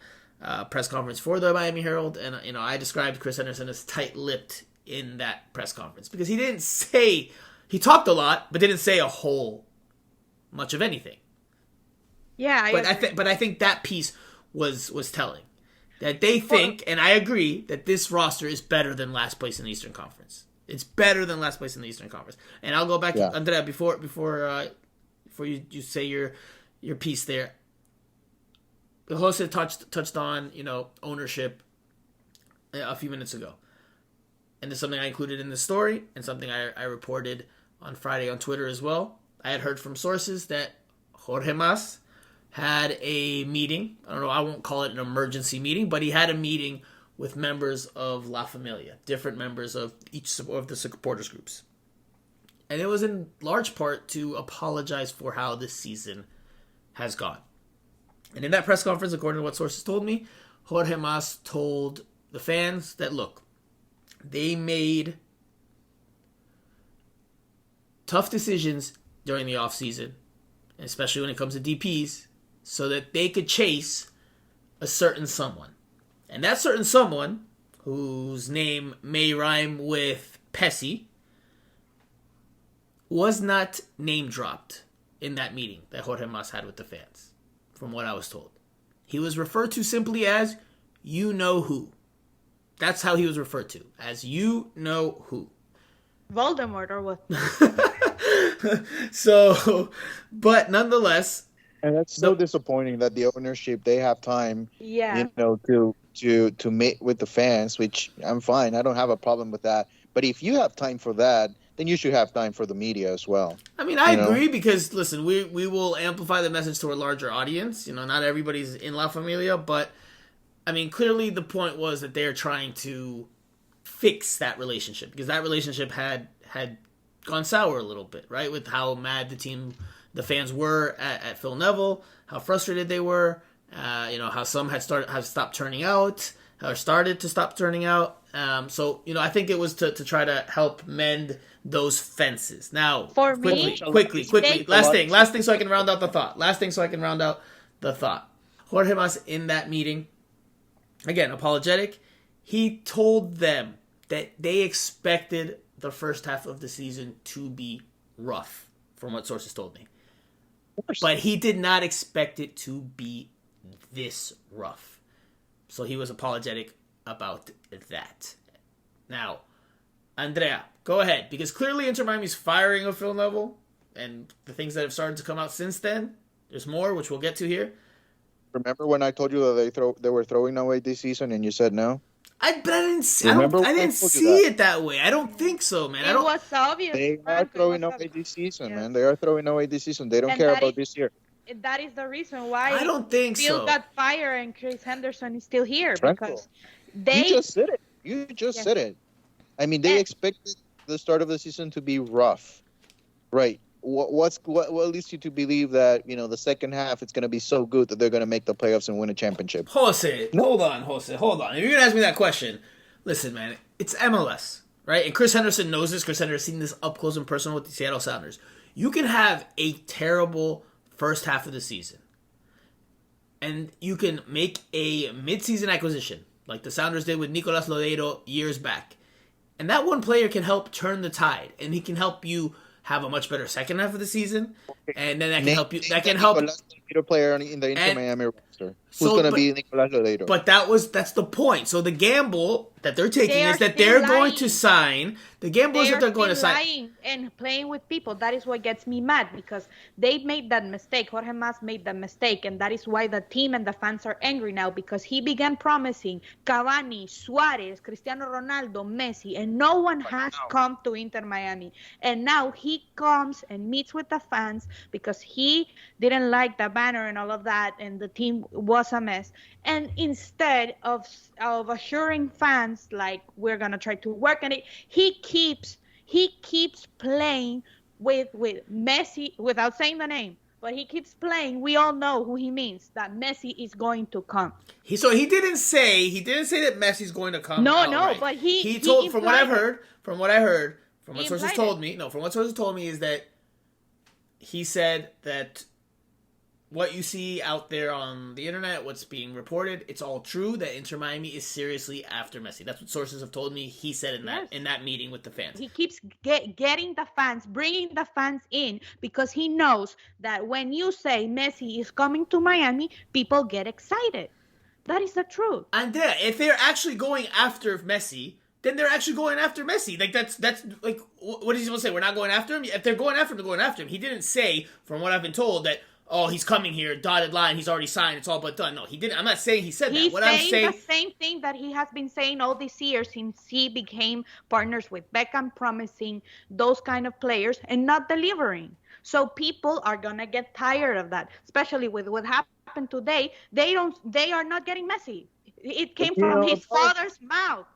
press conference for the Miami Herald, and I described Chris Henderson as tight-lipped in that press conference, because he talked a lot, but didn't say a whole much of anything. Yeah, but I think that piece was telling, that they think, and I agree, that this roster is better than last place in the Eastern Conference. It's better than last place in the Eastern Conference. And I'll go back to Andrea before you say your piece there. Jose touched on ownership a few minutes ago, and it's something I included in the story, and something I reported on Friday on Twitter as well. I had heard from sources that Jorge Mas had a meeting. I don't know, I won't call it an emergency meeting, but he had a meeting with members of La Familia, different members of each of the supporters groups. And it was in large part to apologize for how this season has gone. And in that press conference, according to what sources told me, Jorge Mas told the fans that, look, they made tough decisions during the offseason, especially when it comes to DPs, so that they could chase a certain someone. And that certain someone, whose name may rhyme with Pesci, was not name dropped in that meeting that Jorge Mas had with the fans, from what I was told. He was referred to simply as you know who. That's how he was referred to, as you know who. Voldemort or what? So, but nonetheless, And that's so disappointing that the ownership, they have time, Yeah. to meet with the fans, which I'm fine. I don't have a problem with that. But if you have time for that, then you should have time for the media as well. I mean, I agree because, listen, we will amplify the message to a larger audience. Not everybody's in La Familia, but, I mean, clearly the point was that they're trying to fix that relationship because that relationship had gone sour a little bit, right? With how mad the fans were at Phil Neville, how frustrated they were, how some have stopped turning out, or started to stop turning out. So I think it was to try to help mend those fences. Now, For quickly, last thing, so I can round out the thought. Jorge Mas in that meeting, again, apologetic. He told them that they expected the first half of the season to be rough, from what sources told me. But he did not expect it to be this rough. So he was apologetic about that. Now, Andrea, go ahead. Because clearly Inter Miami's firing of Phil Neville and the things that have started to come out since then. There's more, which we'll get to here. Remember when I told you that they were throwing away this season and you said no? I didn't see it that way. I don't think so, man. It was obvious. They are throwing away this season, man. They are throwing away this season. They don't care about this year. That is the reason why I don't think Phil so. got fired and Chris Henderson is still here Franco, because you just said it. Said it. I mean, they expected the start of the season to be rough, right? What leads you to believe that the second half it's going to be so good that they're going to make the playoffs and win a championship? Jose, hold on. If you're going to ask me that question, listen, man, it's MLS, right? And Chris Henderson knows this. Chris Henderson's seen this up close and personal with the Seattle Sounders. You can have a terrible first half of the season, and you can make a mid-season acquisition like the Sounders did with Nicolas Lodeiro years back, and that one player can help turn the tide, and he can help you have a much better second half of the season, and then that can help you. That can help. Nicolas Lodeiro player in the Inter Miami roster. Who's going to be Nicolas Lodeiro? But that's the point. So the gamble that they're taking is that they're going to sign. The gamble is that they're going to sign. Lying and playing with people. That is what gets me mad because they made that mistake. Jorge Mas made that mistake, and that is why the team and the fans are angry now because he began promising Cavani, Suarez, Cristiano Ronaldo, Messi, and no one has come to Inter Miami. And now he comes and meets with the fans because he didn't like the banner and all of that, and the team was a mess. And instead of assuring fans like we're gonna try to work on it, he keeps playing with Messi without saying the name, but he keeps playing. We all know who he means, that Messi is going to come. He didn't say that Messi's going to come. No, but he told from what sources told me is that he said that what you see out there on the internet, what's being reported, it's all true, that Inter Miami is seriously after Messi. That's what sources have told me. He said in that meeting with the fans. He keeps getting the fans, bringing the fans in, because he knows that when you say Messi is coming to Miami, people get excited. That is the truth. And if they're actually going after Messi, then they're actually going after Messi. Like that's like, what is he supposed to say? We're not going after him? If they're going after him, they're going after him. He didn't say, from what I've been told, that he's coming here, dotted line, he's already signed, it's all but done. No, he didn't. I'm not saying he said that. He's saying the same thing that he has been saying all these years since he became partners with Beckham, promising those kind of players and not delivering. So people are gonna get tired of that, especially with what happened today. They are not getting Messi. It came from his father's mouth.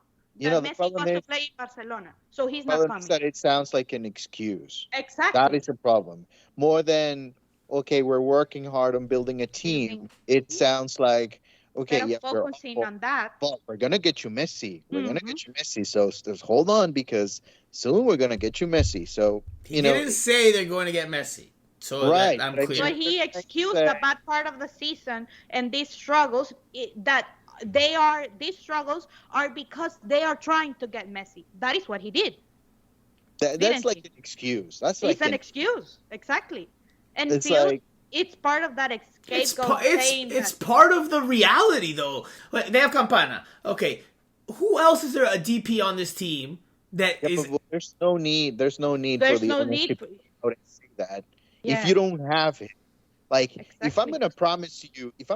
Messi wants to play in Barcelona, so he's not coming. That it sounds like an excuse. Exactly. That is a problem. More than okay, we're working hard on building a team, it sounds like, okay, Instead yeah, of focusing on that. but we're gonna get you Messi. We're gonna Mhm. get you Messi. So just hold on, because soon we're gonna get you Messi. So He didn't say they're going to get Messi. So right, that I'm but I clear. But mean, he they're trying to excused say- the bad part of the season and these struggles these struggles are because they are trying to get Messi. That is what he did. that's Didn't like he? an excuse. That's It's like an excuse, exactly. And it's Phil, like it's part of that scapegoat saying It's that. part of the reality, though. Wait, they have Campana. Okay, who else is there a DP on this team that yeah, is? but there's no need. There's no need for There's the no ownership need to for. go out and say that if Yeah, you don't have it. Like if I'm exactly.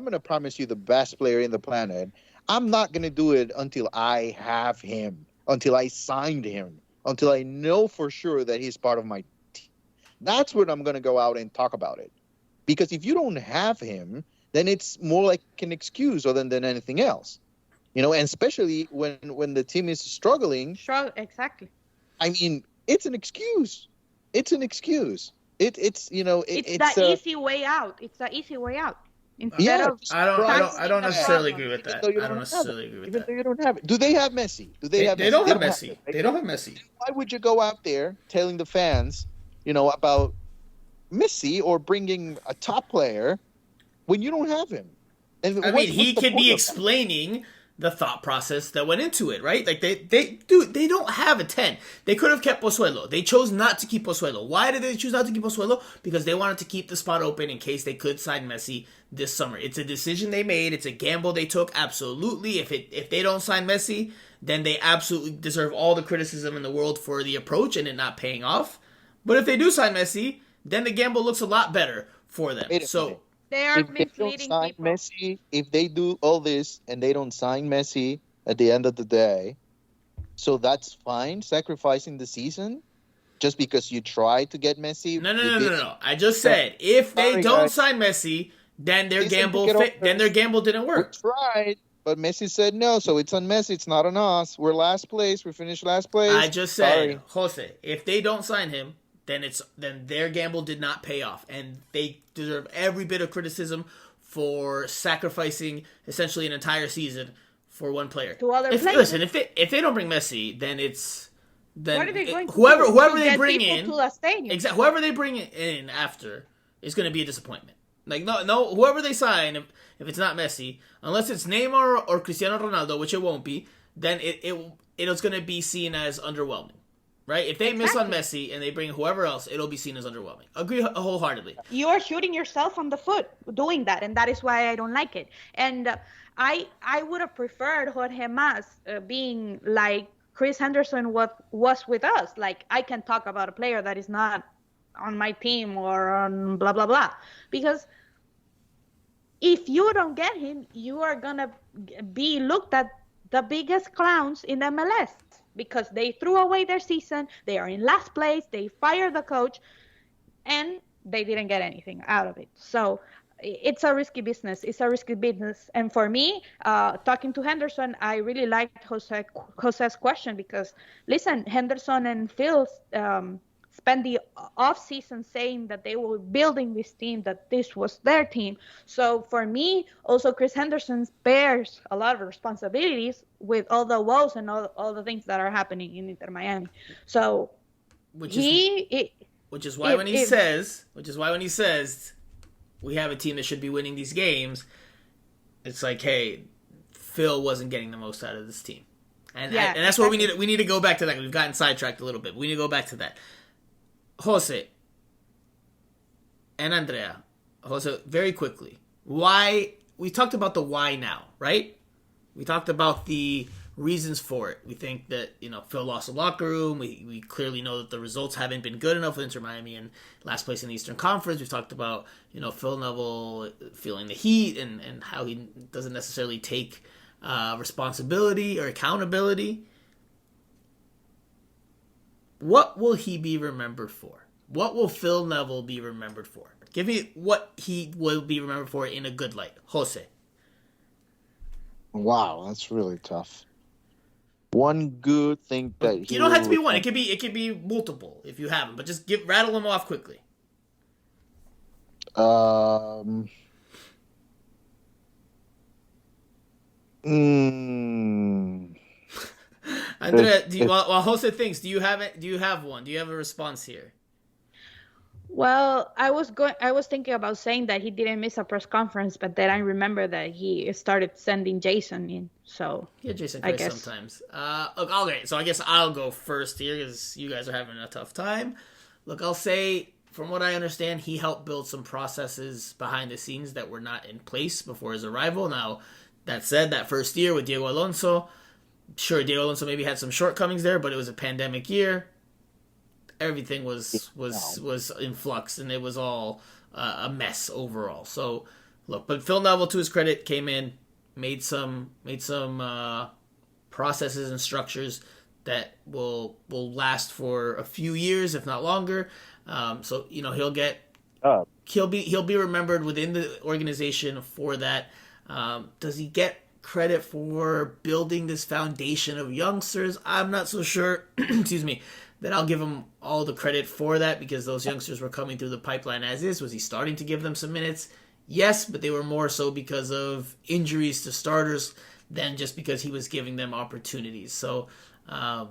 gonna promise you the best player in the planet, I'm not gonna do it until I have him, until I signed him, until I know for sure that he's part of my team. That's when I'm gonna go out and talk about it. Because if you don't have him, then it's more like an excuse other than anything else. And especially when the team is struggling, Exactly. I mean, it's an excuse. It's an excuse. It's It's it's the easy way out. It's the easy way out. Instead yeah. of just I don't the necessarily problem. agree with even that. though you I don't don't have it. necessarily agree with Even that. though you don't have it. Do they have Messi? Do they have They Messi? don't have They Messi. it, right? They don't have Messi. Why would you go out there telling the fans, about Messi or bringing a top player when you don't have him? And I mean, he what's the could be point of that? explaining the thought process that went into it, right? Like they don't have a 10. They could have kept Pozuelo. They chose not to keep Pozuelo. Why did they choose not to keep Pozuelo? Because they wanted to keep the spot open in case they could sign Messi this summer. It's a decision they made. It's a gamble they took. Absolutely. If they don't sign Messi, then they absolutely deserve all the criticism in the world for the approach and it not paying off. But if they do sign Messi, then the gamble looks a lot better for them. Wait a So minute. They are If they don't misleading sign people. Messi, if they do all this and they don't sign Messi at the end of the day, so that's fine, sacrificing the season just because you tried to get Messi. No. I just said if they Sorry, don't guys. sign Messi, then their Listen, gamble get over then their this. gamble didn't We work. tried, but Messi said no, so it's on Messi. It's not on us. We're last place. We finished last place. I just said, Sorry. Jose, if they don't sign him, then their gamble did not pay off, and they deserve every bit of criticism for sacrificing essentially an entire season for one player. To other if, players. Listen, if they don't bring Messi, then What are they going to whoever do? whoever To they get bring people in to the stadium. whoever they bring in after is going to be a disappointment. Like no whoever they sign, if it's not Messi, unless it's Neymar or Cristiano Ronaldo, which it won't be, then it's going to be seen as underwhelming. Right? If they miss on Messi and they bring whoever else, it'll be seen as underwhelming. Agree wholeheartedly. You are shooting yourself on the foot doing that, and that is why I don't like it. And I would have preferred Jorge Mas being like Chris Henderson was with us. Like, I can talk about a player that is not on my team or on blah blah blah, because if you don't get him, you are gonna be looked at the biggest clowns in MLS, because they threw away their season. They are in last place. They fired the coach, and they didn't get anything out of it. So it's a risky business. It's a risky business. And for me, talking to Henderson, I really liked Jose's question, because listen, Henderson and Phil spent the off season saying that they were building this team, that this was their team. So for me, also Chris Henderson bears a lot of responsibilities with all the woes and all the things that are happening in Inter Miami. So Which is why when he says we have a team that should be winning these games, it's like, hey, Phil wasn't getting the most out of this team. And that's where we need to go back to that. We've gotten sidetracked a little bit. We need to go back to that. Jose and Andrea. Jose, very quickly. Why? We talked about the why now, right? We talked about the reasons for it. We think that, Phil lost the locker room. We clearly know that the results haven't been good enough with Inter Miami in last place in the Eastern Conference. We've talked about, Phil Neville feeling the heat and how he doesn't necessarily take responsibility or accountability. What will he be remembered for? What will Phil Neville be remembered for? Give me what he will be remembered for in a good light. Jose. Wow, that's really tough. One good thing that you don't have to be one. It could be multiple if you have them, but just rattle them off quickly. Um, mm, Andrea, if while Jose thinks, do you have it? Do you have one? Do you have a response here? Well, I was thinking about saying that he didn't miss a press conference, but then I remember that he started sending Jason in. So Yeah, Jason I Christ guess. sometimes. Look, okay, so I guess I'll go first here because you guys are having a tough time. Look, I'll say, from what I understand, he helped build some processes behind the scenes that were not in place before his arrival. Now, that said, that first year with Diego Alonso, sure, Diego Alonso maybe had some shortcomings there, but it was a pandemic year. Everything was in flux, and it was all a mess overall. So, look, but Phil Neville, to his credit, came in, made some processes and structures that will last for a few years, if not longer. So he'll get uh, he'll be remembered within the organization for that. Does he get credit for building this foundation of youngsters? I'm not so sure. Excuse me. That I'll give him all the credit for that because those youngsters were coming through the pipeline as is. Was he starting to give them some minutes? Yes, but they were more so because of injuries to starters than just because he was giving them opportunities. So, I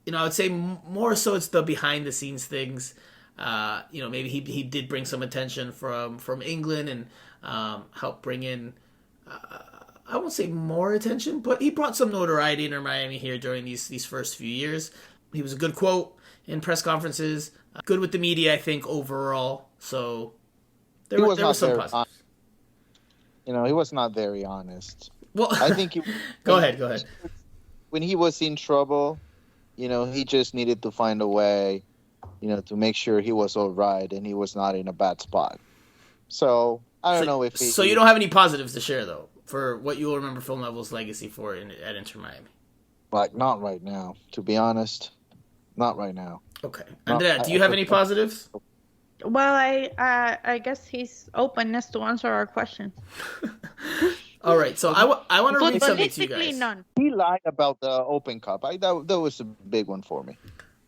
would say more so it's the behind the scenes things. Maybe he did bring some attention from England and help bring in. I won't say more attention, but he brought some notoriety in Miami here during these first few years. He was a good quote in press conferences, good with the media, I think, overall. So there was some positives. he was not very honest. Well, I think go ahead. When he was in trouble, he just needed to find a way, to make sure he was all right and he was not in a bad spot. So I don't know if he. So you don't have any positives to share though for what you will remember Phil Neville's legacy for at Inter Miami. Like not right now, to be honest. Not right now. Okay, Andrea, do you have any positives? Well, I guess he's openness to answer our questions. All right, so I want to read something to you Futbolistically, guys. none. He lied about the Open Cup. That was a big one for me.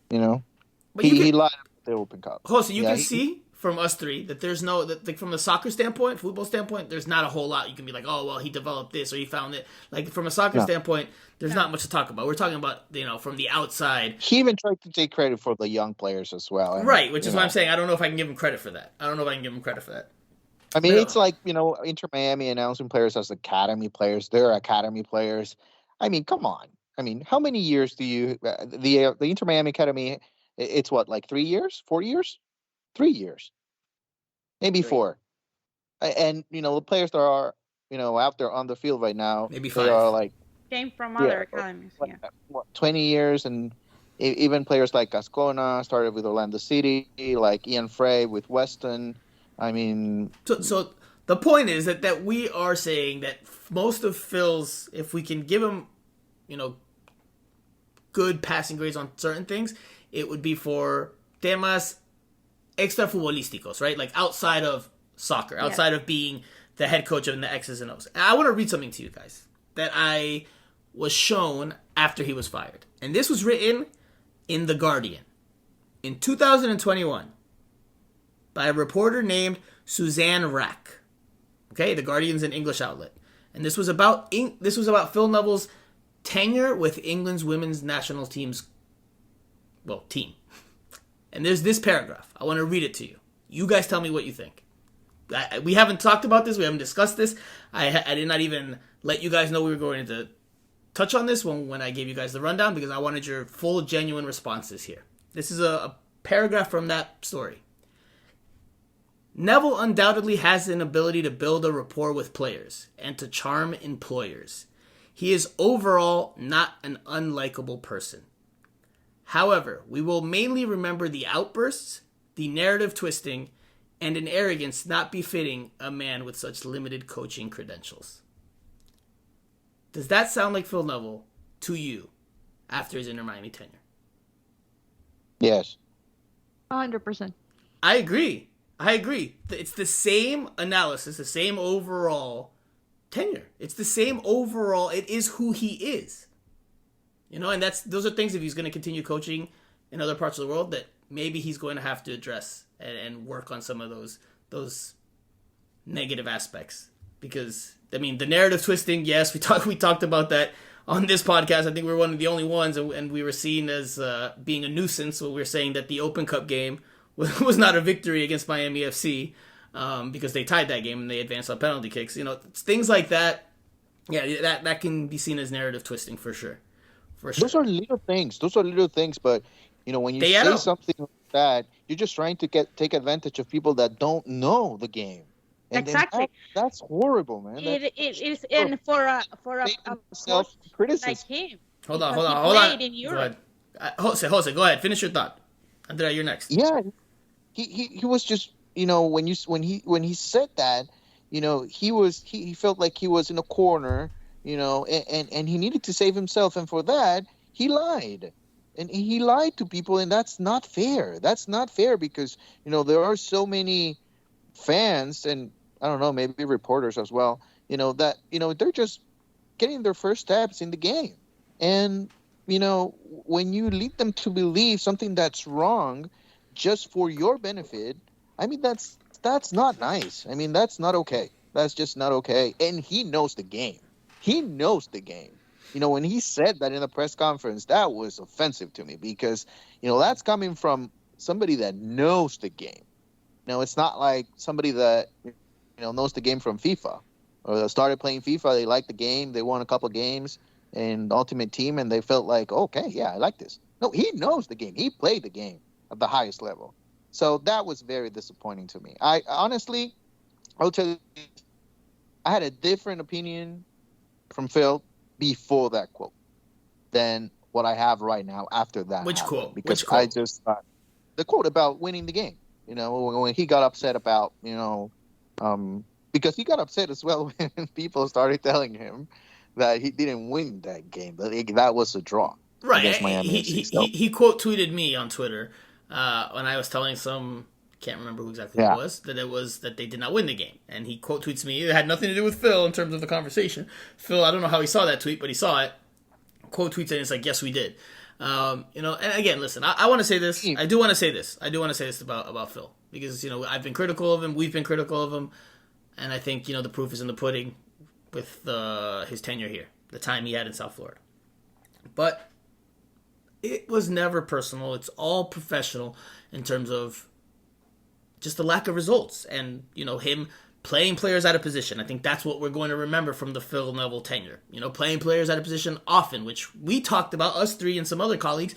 But He lied about the Open Cup. Jose, you can see from us three that there's from the soccer standpoint, football standpoint, there's not a whole lot you can be like, oh well, he developed this or he found it. Like from a soccer standpoint, there's not much to talk about. We're talking about from the outside. He even tried to take credit for the young players as well. And, right, which is why I'm saying I don't know if I can give him credit for that. I mean, it's like Inter Miami announcing players as academy players. They're academy players. I mean, come on. I mean, how many years do you the Inter Miami Academy? It's what, like 3 years, 4 years, 3 years, maybe 4. And the players that are out there on the field right now, maybe 5. They are like Came from other academies. like, 20 years, and even players like Gascona started with Orlando City, like Ian Frey with Weston. I mean, so the point is that we are saying that most of Phil's, if we can give him, good passing grades on certain things, it would be for temas extrafutbolísticos, right? Like outside of soccer, outside of being the head coach of the X's and O's. And I want to read something to you guys that I was shown after he was fired. And this was written in The Guardian in 2021 by a reporter named Suzanne Rack. Okay, The Guardian's an English outlet. And this was about Phil Neville's tenure with England's women's national team. And there's this paragraph. I want to read it to you. You guys tell me what you think. We haven't talked about this. We haven't discussed this. I did not even let you guys know we were going to touch on this when I gave you guys the rundown because I wanted your full, genuine responses here. This is a paragraph from that story. Neville undoubtedly has an ability to build a rapport with players and to charm employers. He is overall not an unlikable person. However, we will mainly remember the outbursts, the narrative twisting, and an arrogance not befitting a man with such limited coaching credentials. Does that sound like Phil Neville to you after his Inter Miami tenure? Yes. 100%. I agree. It's the same analysis, the same overall tenure. It's the same overall. It is who he is. And those are things, if he's going to continue coaching in other parts of the world, that maybe he's going to have to address and work on some of those negative aspects. Because, I mean, the narrative twisting, yes, we talked about that on this podcast. I think we were one of the only ones, and we were seen as being a nuisance. So we were saying that the Open Cup game was not a victory against Miami FC because they tied that game and they advanced on penalty kicks. You know, things like that. Yeah, that can be seen as narrative twisting for sure. Those are little things. But you know, when you say something like that, you're just trying to take advantage of people that don't know the game. And exactly. That's horrible, man. It is, and for a self-criticism like him. Hold on. In Europe. Jose, go ahead. Finish your thought. Andrea, you're next. Yeah, he was just, you know, when he said that, you know, he felt like he was in a corner, you know, and he needed to save himself, and for that he lied. And he lied to people, and that's not fair. That's not fair because, you know, there are so many fans, and I don't know, maybe reporters as well, you know, that, you know, they're just getting their first steps in the game. And, you know, when you lead them to believe something that's wrong just for your benefit, I mean, that's not nice. I mean, that's not okay. That's just not okay. And he knows the game. He knows the game. You know, when he said that in the press conference, that was offensive to me because, you know, that's coming from somebody that knows the game. You know, it's not like somebody that, you know, knows the game from FIFA or that started playing FIFA. They liked the game. They won a couple of games in Ultimate Team, and they felt like, okay, yeah, I like this. No, he knows the game. He played the game at the highest level. So that was very disappointing to me. I honestly, I'll tell you, I had a different opinion from Phil before that quote than what I have right now after that. Which quote? Because I just thought the quote about winning the game. You know, when he got upset about, you know, because he got upset as well when people started telling him that he didn't win that game, that was a draw. Right. He quote tweeted me on Twitter when I was telling can't remember who exactly it was, that they did not win the game. And he quote tweets me. It had nothing to do with Phil in terms of the conversation. Phil, I don't know how he saw that tweet, but he saw it. Quote tweets it, and it's like, yes, we did. You know, and again, listen, I want to say this. I do want to say this about Phil because, you know, I've been critical of him. We've been critical of him. And I think, you know, the proof is in the pudding with his tenure here, the time he had in South Florida. But it was never personal. It's all professional in terms of just the lack of results and, you know, him playing players out of position. I think that's what we're going to remember from the Phil Neville tenure. You know, playing players out of position often, which we talked about, us three and some other colleagues,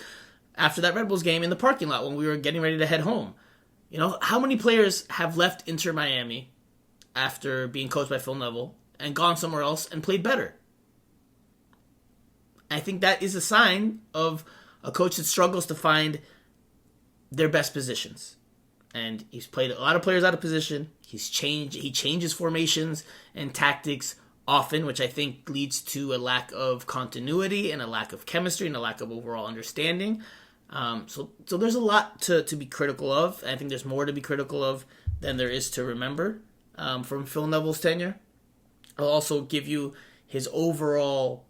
after that Red Bulls game in the parking lot when we were getting ready to head home. You know, how many players have left Inter Miami after being coached by Phil Neville and gone somewhere else and played better? I think that is a sign of a coach that struggles to find their best positions. And he's played a lot of players out of position. He changes formations and tactics often, which I think leads to a lack of continuity and a lack of chemistry and a lack of overall understanding. So there's a lot to be critical of. I think there's more to be critical of than there is to remember from Phil Neville's tenure. I'll also give you his overall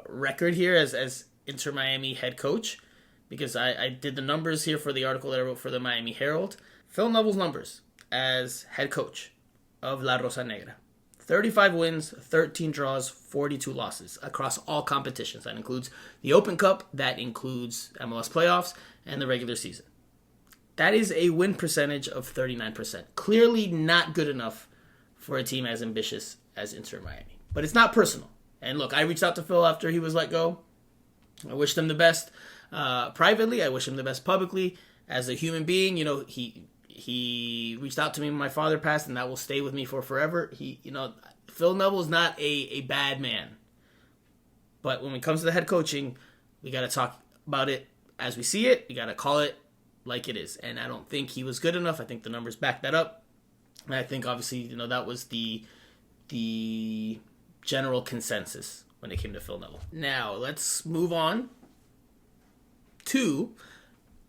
record here as Inter Miami head coach, because I did the numbers here for the article that I wrote for the Miami Herald. Phil Neville's numbers as head coach of La Rosa Negra. 35 wins, 13 draws, 42 losses across all competitions. That includes the Open Cup, that includes MLS playoffs, and the regular season. That is a win percentage of 39%. Clearly not good enough for a team as ambitious as Inter Miami. But it's not personal. And look, I reached out to Phil after he was let go. I wish him the best privately. I wish him the best publicly. As a human being, you know, he reached out to me when my father passed, and that will stay with me for forever. Phil Neville is not a bad man. But when it comes to the head coaching, we got to talk about it as we see it. We got to call it like it is. And I don't think he was good enough. I think the numbers back that up. And I think, obviously, you know, that was the general consensus when it came to Phil Neville. Now, let's move on to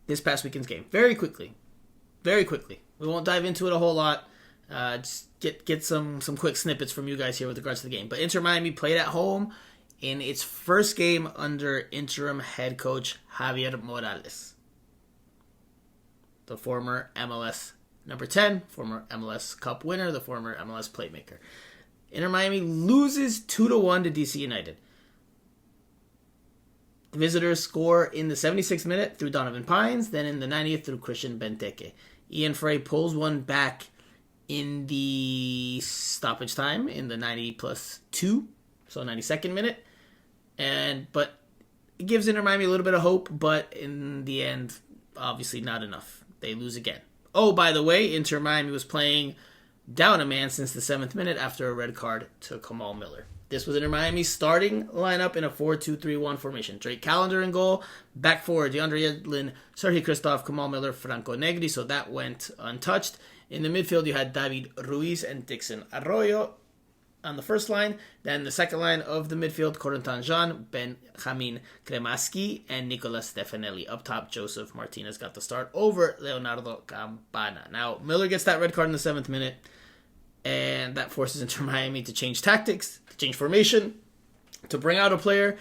this past weekend's game. Very quickly. We won't dive into it a whole lot. Just get some quick snippets from you guys here with regards to the game. But Inter Miami played at home in its first game under interim head coach Javier Morales. the former MLS number 10, former MLS Cup winner, the former MLS playmaker. Inter Miami loses 2-1 to DC United. The visitors score in the 76th minute through Donovan Pines, then in the 90th through Christian Benteke. Ian Frey pulls one back in the stoppage time in the 90 plus 2, so 92nd minute. But it gives Inter Miami a little bit of hope, but in the end, obviously not enough. They lose again. Oh, by the way, Inter Miami was playing down a man since the 7th minute after a red card to Kamal Miller. This was Inter Miami's starting lineup in a 4-2-3-1 formation. Drake Callender in goal. Back four, DeAndre Yedlin, Sergei Christoph, Kamal Miller, Franco Negri. So that went untouched. In the midfield, you had David Ruiz and Dixon Arroyo on the first line. Then the second line of the midfield, Corentin Jean, Benjamin Kremaski, and Nicolas Stefanelli. Up top, Joseph Martinez got the start over Leonardo Campana. Now, Miller gets that red card in the 7th minute, and that forces Inter Miami to change tactics, to change formation, to bring out a player.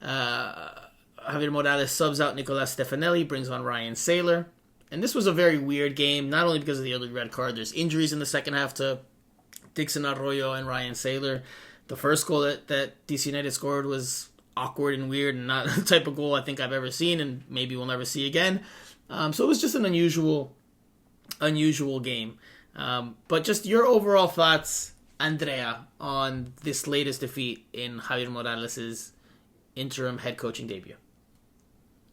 Javier Morales subs out Nicolas Stefanelli, brings on Ryan Saylor. And this was a very weird game, not only because of the early red card. There's injuries in the second half to Dixon Arroyo and Ryan Saylor. The first goal that DC United scored was awkward and weird and not the type of goal I think I've ever seen and maybe we'll never see again. So it was just an unusual game. But just your overall thoughts, Andrea, on this latest defeat in Javier Morales' interim head coaching debut.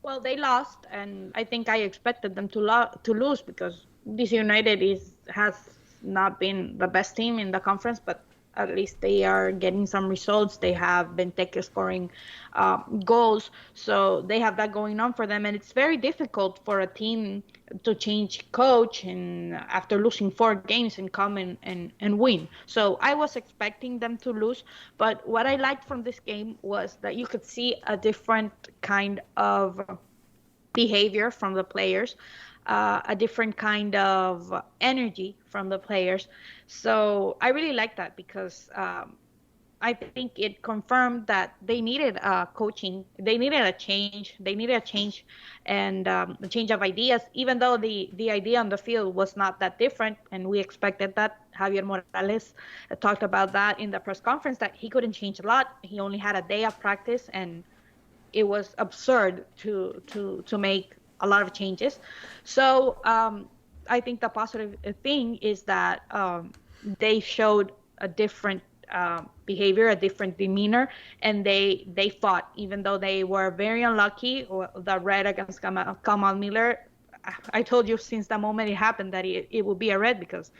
Well, they lost, and I think I expected them to lose because DC United has not been the best team in the conference, but at least they are getting some results. They have Benteke scoring goals, so they have that going on for them. And it's very difficult for a team to change coach and after losing 4 games and come and win. So I was expecting them to lose, but what I liked from this game was that you could see a different kind of behavior from the players. A different kind of energy from the players. So I really like that because I think it confirmed that they needed coaching. They needed a change. And a change of ideas, even though the idea on the field was not that different. And we expected that. Javier Morales talked about that in the press conference, that he couldn't change a lot. He only had a day of practice, and it was absurd to make a lot of changes. So I think the positive thing is that they showed a different behavior, a different demeanor, and they fought, even though they were very unlucky. The red against Kamal Miller, I told you since the moment it happened that it would be a red because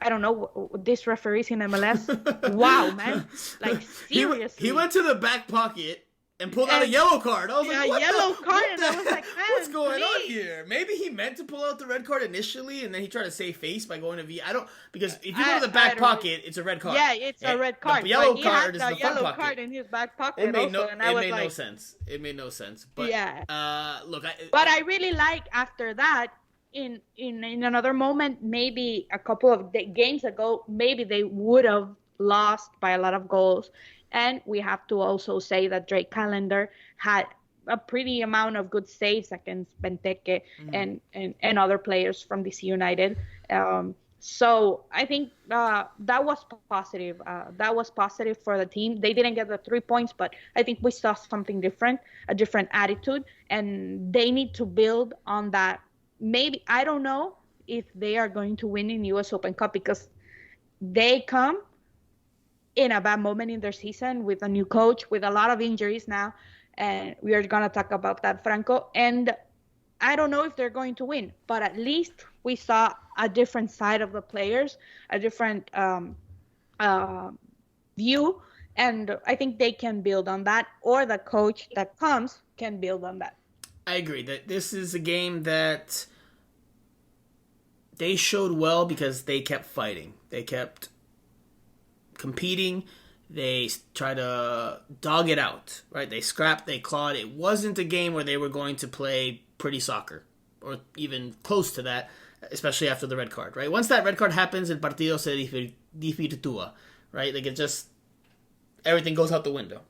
I don't know, this referees in MLS. Wow, man. Like, seriously. He went to the back pocket and pulled out a yellow card. I was like, what yellow the, card, what and the, I was like, man, what's going on please. here? Maybe he meant to pull out the red card initially, and then he tried to save face by going to V. Because if you go to the back pocket, it's a red card. Yeah, it's a red card. The yellow but card he is had the front yellow pocket. card in his back pocket. It made no sense. It made no sense. But yeah. Look, but I really like after that. In another moment, maybe a couple of games ago, maybe they would have lost by a lot of goals. And we have to also say that Drake Callender had a pretty amount of good saves against Benteke and other players from DC United. So I think that was positive. That was positive for the team. They didn't get the 3 points, but I think we saw something different, a different attitude, and they need to build on that. Maybe, I don't know if they are going to win in US Open Cup because they come in a bad moment in their season with a new coach, with a lot of injuries now. And we are going to talk about that, Franco. And I don't know if they're going to win, but at least we saw a different side of the players, a different view. And I think they can build on that, or the coach that comes can build on that. I agree that this is a game that they showed well because they kept fighting. They kept competing. They tried to dog it out, right? They scrapped, they clawed. It wasn't a game where they were going to play pretty soccer or even close to that, especially after the red card, right? Once that red card happens, el partido se divirtúa, right? Like, it just, everything goes out the window.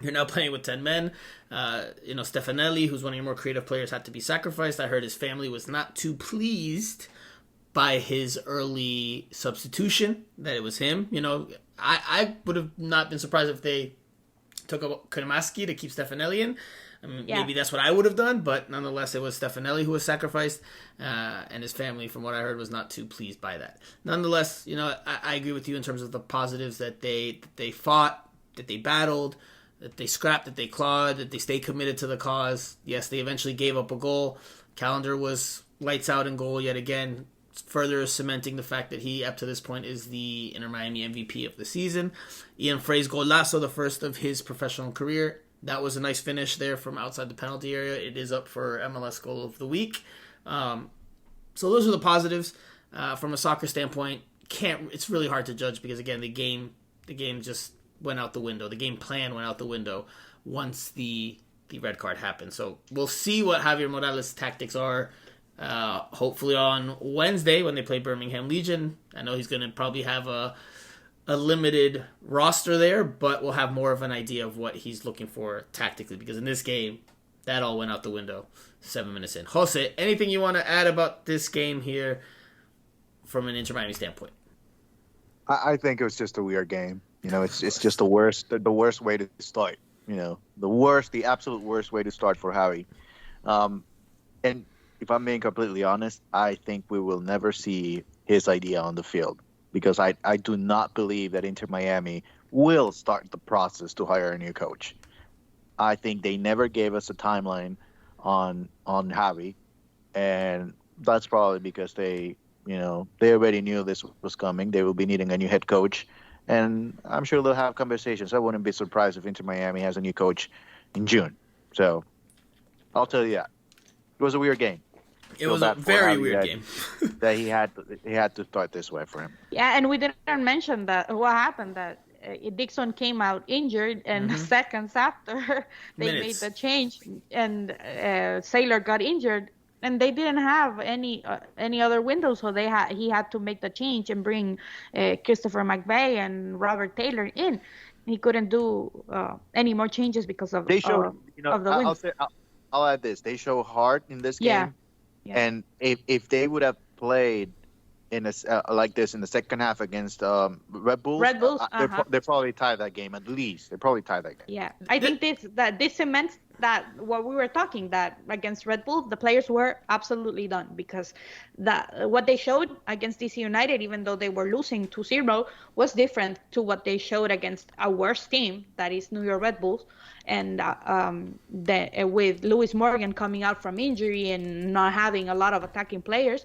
You're now playing with 10 men. Stefanelli, who's one of your more creative players, had to be sacrificed. I heard his family was not too pleased by his early substitution, that it was him. I would have not been surprised if they took out Kunamaski to keep Stefanelli in. Maybe that's what I would have done, but nonetheless, it was Stefanelli who was sacrificed, and his family, from what I heard, was not too pleased by that. Nonetheless, I agree with you in terms of the positives that they fought, that they battled, that they scrapped, that they clawed, that they stayed committed to the cause. Yes, they eventually gave up a goal. Calendar was lights out in goal yet again, further cementing the fact that he, up to this point, is the Inter Miami MVP of the season. Ian Frey's golazo, the first of his professional career. That was a nice finish there from outside the penalty area. It is up for MLS Goal of the Week. So those are the positives. From a soccer standpoint, it's really hard to judge because, again, the game just went out the window. The game plan went out the window once the red card happened. So we'll see what Javier Morales' tactics are. Hopefully on Wednesday when they play Birmingham Legion. I know he's going to probably have a limited roster there, but we'll have more of an idea of what he's looking for tactically, because in this game, that all went out the window 7 minutes in. Jose, anything you want to add about this game here from an Inter Miami standpoint? I think it was just a weird game. It's just the worst way to start. The absolute worst way to start for Javi. And if I'm being completely honest, I think we will never see his idea on the field, because I do not believe that Inter Miami will start the process to hire a new coach. I think they never gave us a timeline on Javi, and that's probably because they already knew this was coming. They will be needing a new head coach, and I'm sure they'll have conversations. I wouldn't be surprised if Inter Miami has a new coach in June. So I'll tell you that. It was a weird game. It was a very weird game. That he had to start this way for him. Yeah, and we didn't mention that what happened, that Dixon came out injured, and seconds after they made the change, and Sailor got injured, and they didn't have any other window, so he had to make the change and bring Christopher McVeigh and Robert Taylor in. He couldn't do any more changes because of they showed. of the wind. I'll add this: they show heart in this game. Yeah. And if they would have played in like this in the second half against Red Bulls, they probably tie that game at least. They probably tie that game. Yeah, I think this cements that what we were talking, that against Red Bull, the players were absolutely done, because what they showed against DC United, even though they were losing 2-0, was different to what they showed against a worse team, that is New York Red Bulls. And with Lewis Morgan coming out from injury and not having a lot of attacking players,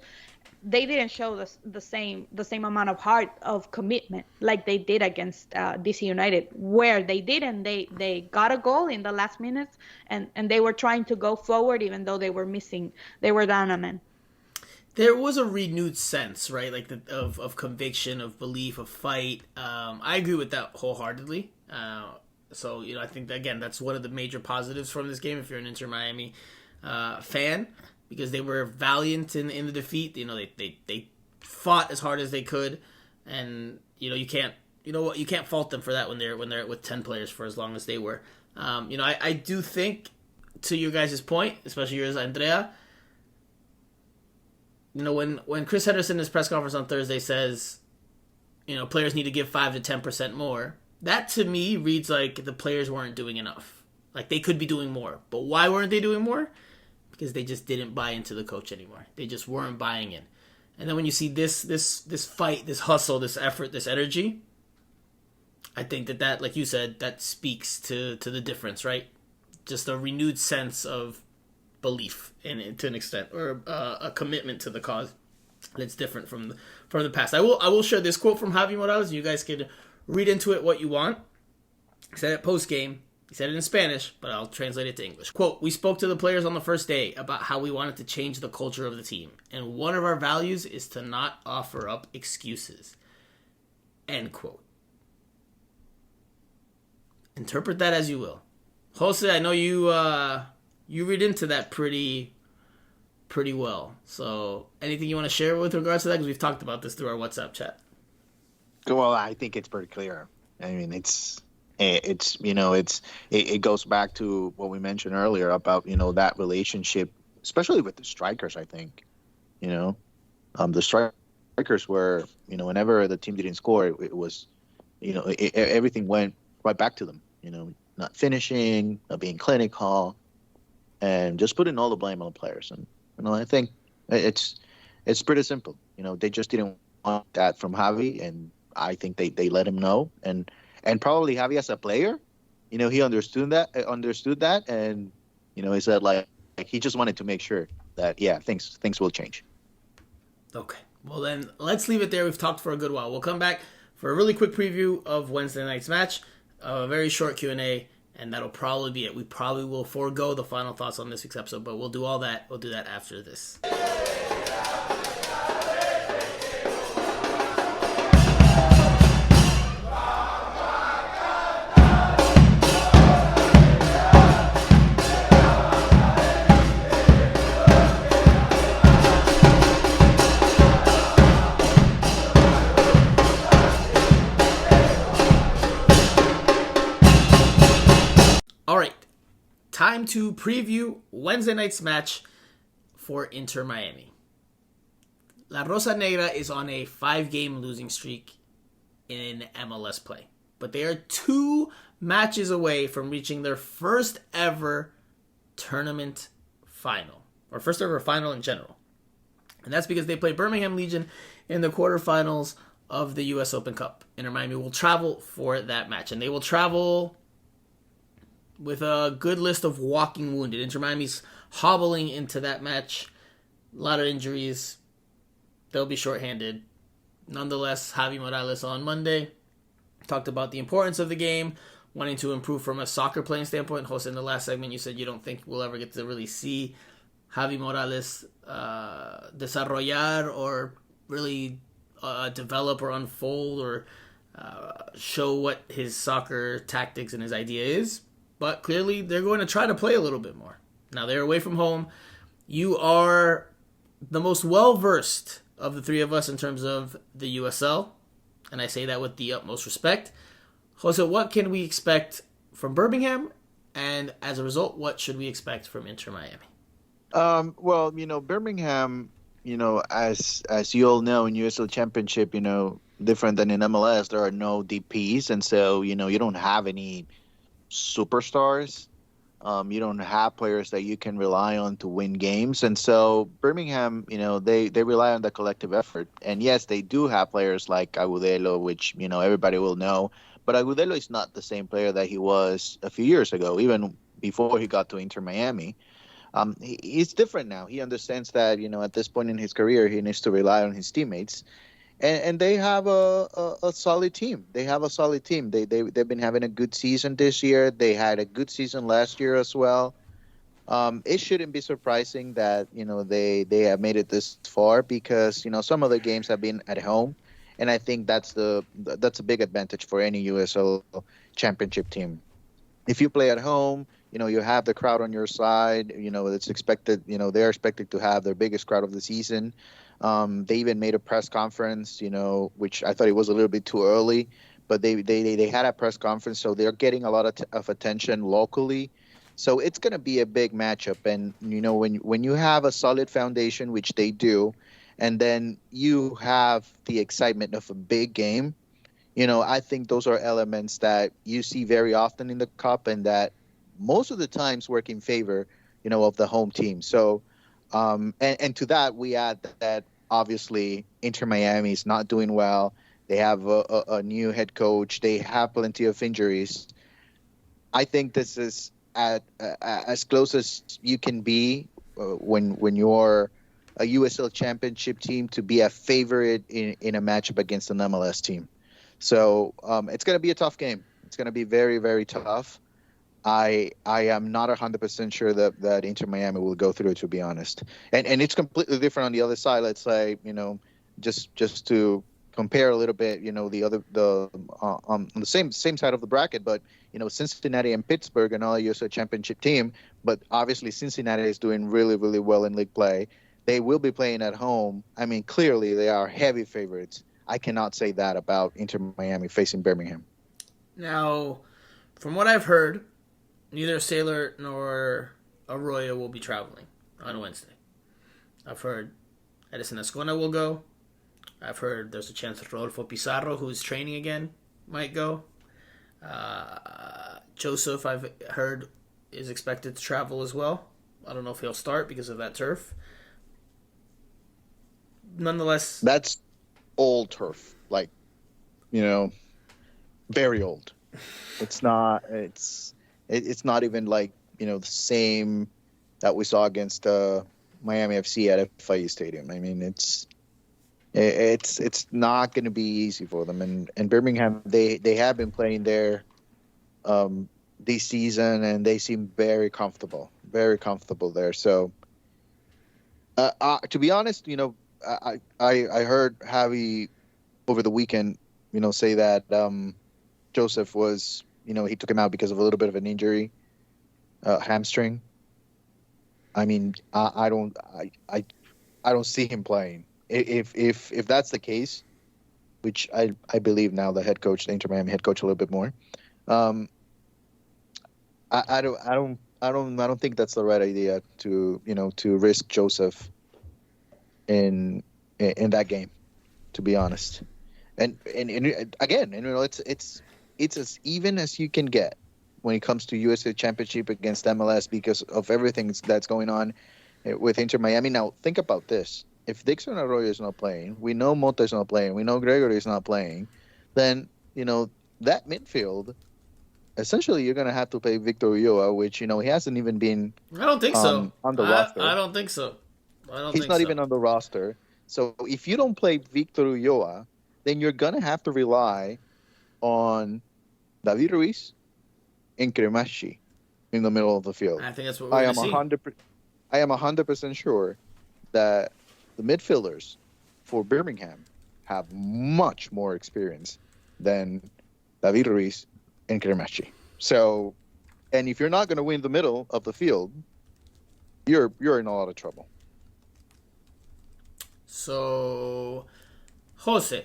they didn't show the same amount of heart, of commitment, like they did against DC United, where they did, and they got a goal in the last minutes, and they were trying to go forward even though they were down a man. There was a renewed sense, right, like of conviction, of belief, of fight. I agree with that wholeheartedly. So, I think, again, that's one of the major positives from this game if you're an Inter Miami fan, because they were valiant in the defeat. They fought as hard as they could, and you can't fault them for that when they're with 10 players for as long as they were. I do think, to your guys' point, especially yours, Andrea, when Chris Henderson in his press conference on Thursday says, players need to give 5 to 10% more, that to me reads like the players weren't doing enough. Like, they could be doing more. But why weren't they doing more? Because they just didn't buy into the coach anymore. They just weren't buying in. And then when you see this fight, this hustle, this effort, this energy, I think that, like you said, that speaks to the difference, right? Just a renewed sense of belief to an extent, or a commitment to the cause that's different from the past. I will share this quote from Javi Morales. You guys can read into it what you want. He said it post-game. He said it in Spanish, but I'll translate it to English. Quote, "We spoke to the players on the first day about how we wanted to change the culture of the team. And one of our values is to not offer up excuses." End quote. Interpret that as you will. Jose, I know you read into that pretty well. So anything you want to share with regards to that? Because we've talked about this through our WhatsApp chat. Well, I think it's pretty clear. I mean, it's It goes back to what we mentioned earlier about that relationship, especially with the strikers. I think you know the strikers were whenever the team didn't score, it was everything went right back to them. Not finishing, not being clinical, and just putting all the blame on the players. And I think it's pretty simple. They just didn't want that from Javi, and I think they let him know. And probably Javi as a player, he understood that, and he said like he just wanted to make sure that things will change. Okay. Well, then let's leave it there. We've talked for a good while. We'll come back for a really quick preview of Wednesday night's match, a very short Q&A, and that'll probably be it. We probably will forego the final thoughts on this week's episode, but we'll do all that. We'll do that after this. All right, time to preview Wednesday night's match for Inter Miami. La Rosa Negra is on a 5-game losing streak in MLS play, but they are 2 matches away from reaching their first ever tournament final, or first ever final in general. And that's because they play Birmingham Legion in the quarterfinals of the U.S. Open Cup. Inter Miami will travel for that match, and they will travel with a good list of walking wounded. Inter Miami's hobbling into that match. A lot of injuries. They'll be shorthanded. Nonetheless, Javi Morales on Monday talked about the importance of the game, wanting to improve from a soccer playing standpoint. Jose, in the last segment, you said you don't think we'll ever get to really see Javi Morales desarrollar or really develop or unfold or show what his soccer tactics and his idea is. But clearly, they're going to try to play a little bit more. Now, they're away from home. You are the most well-versed of the three of us in terms of the USL, and I say that with the utmost respect. Jose, what can we expect from Birmingham? And as a result, what should we expect from Inter Miami? Well, Birmingham, as you all know, in USL Championship, different than in MLS, there are no DPs, and so you don't have any superstars. You don't have players that you can rely on to win games. And so Birmingham, they rely on the collective effort. And yes, they do have players like Agudelo, which, everybody will know. But Agudelo is not the same player that he was a few years ago, even before he got to Inter Miami. He's different now. He understands that, at this point in his career, he needs to rely on his teammates. And they have a solid team. They've been having a good season this year. They had a good season last year as well. It shouldn't be surprising that they have made it this far because some of the games have been at home, and I think that's a big advantage for any USL Championship team. If you play at home, you have the crowd on your side. It's expected. They're expected to have their biggest crowd of the season. They even made a press conference, which I thought it was a little bit too early, but they had a press conference, so they're getting a lot of attention locally. So it's going to be a big matchup. And, when you have a solid foundation, which they do, and then you have the excitement of a big game, I think those are elements that you see very often in the Cup and that most of the times work in favor, of the home team. So, and to that, we add that obviously Inter Miami is not doing well. They have a new head coach. They have plenty of injuries. I think this is as close as you can be when you're a USL Championship team to be a favorite in a matchup against an MLS team. So it's going to be a tough game. It's going to be very, very tough. I am not 100% sure that Inter Miami will go through, to be honest. And it's completely different on the other side. Let's say, just to compare a little bit, on the same side of the bracket, but Cincinnati and Pittsburgh and all USL Championship team, but obviously Cincinnati is doing really, really well in league play. They will be playing at home. I mean, clearly they are heavy favorites. I cannot say that about Inter Miami facing Birmingham. Now, from what I've heard, neither Sailor nor Arroyo will be traveling on Wednesday. I've heard Edison Escona will go. I've heard there's a chance that Rodolfo Pizarro, who's training again, might go. Joseph, I've heard, is expected to travel as well. I don't know if he'll start because of that turf. Nonetheless, That's old turf, like, very old. It's not. It's not even like the same that we saw against Miami FC at FIU Stadium. I mean, it's not going to be easy for them. And Birmingham, they have been playing there this season, and they seem very comfortable there. So, to be honest, I heard Javi over the weekend, say that Joseph was, he took him out because of a little bit of an injury, hamstring. I mean, I don't see him playing. If that's the case, which I believe now the Inter Miami head coach a little bit more. I don't think that's the right idea to risk Joseph in that game, to be honest. And again, it's as even as you can get when it comes to USA Championship against MLS because of everything that's going on with Inter Miami. Now, think about this. If Dixon Arroyo is not playing, we know Mota is not playing, we know Gregory is not playing, then, that midfield, essentially you're going to have to play Victor Ulloa, which, he hasn't even been I don't think so. On the roster. I don't think so. He's not even on the roster. So if you don't play Victor Ulloa, then you're going to have to rely on David Ruiz and Cremachi in the middle of the field. I think that's what we're going to see. I am 100% sure that the midfielders for Birmingham have much more experience than David Ruiz and Cremachi. So, and if you're not going to win the middle of the field, you're in a lot of trouble. So, Jose,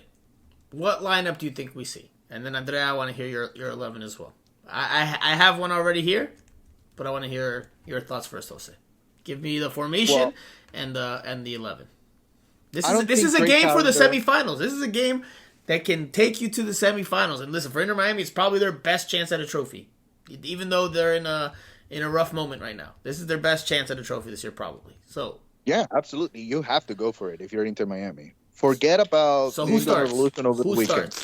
what lineup do you think we see? And then Andrea, I want to hear your 11 as well. I have one already here, but I want to hear your thoughts first, Jose. Give me the formation and the 11. This is a game for the semifinals. This is a game that can take you to the semifinals. And listen, for Inter Miami, it's probably their best chance at a trophy, even though they're in a rough moment right now. This is their best chance at a trophy this year, probably. So yeah, absolutely, you have to go for it if you're Inter Miami. Forget about the Revolution over the weekend.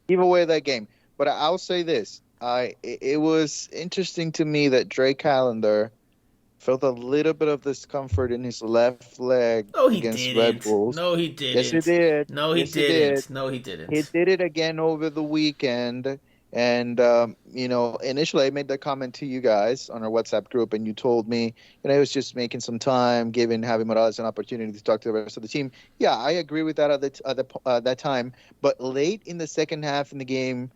Give away that game. But I'll say this: it was interesting to me that Drake Callender felt a little bit of discomfort in his left leg against Red Bulls. No, he didn't. Yes, he did. No, he didn't. No, he didn't. He did it again over the weekend. And, initially I made that comment to you guys on our WhatsApp group, and you told me, I was just making some time, giving Javi Morales an opportunity to talk to the rest of the team. Yeah, I agree with that at that time. But late in the second half in the game,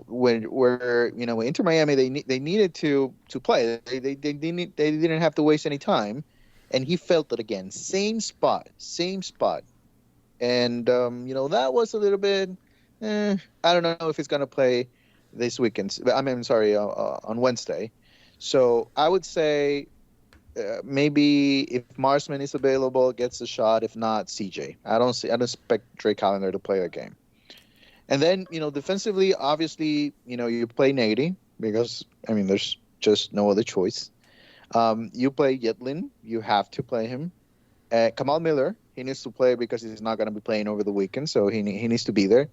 where Inter Miami, they needed to play. They didn't have to waste any time, and he felt it again. Same spot, and that was a little bit. I don't know if he's gonna play this weekend. On Wednesday. So I would say maybe if Marsman is available, gets a shot. If not, CJ. I don't expect Drake Callender to play that game. And then, defensively, obviously, you play Nady because, there's just no other choice. You play Yetlin. You have to play him. Kamal Miller, he needs to play because he's not going to be playing over the weekend, so he needs to be there.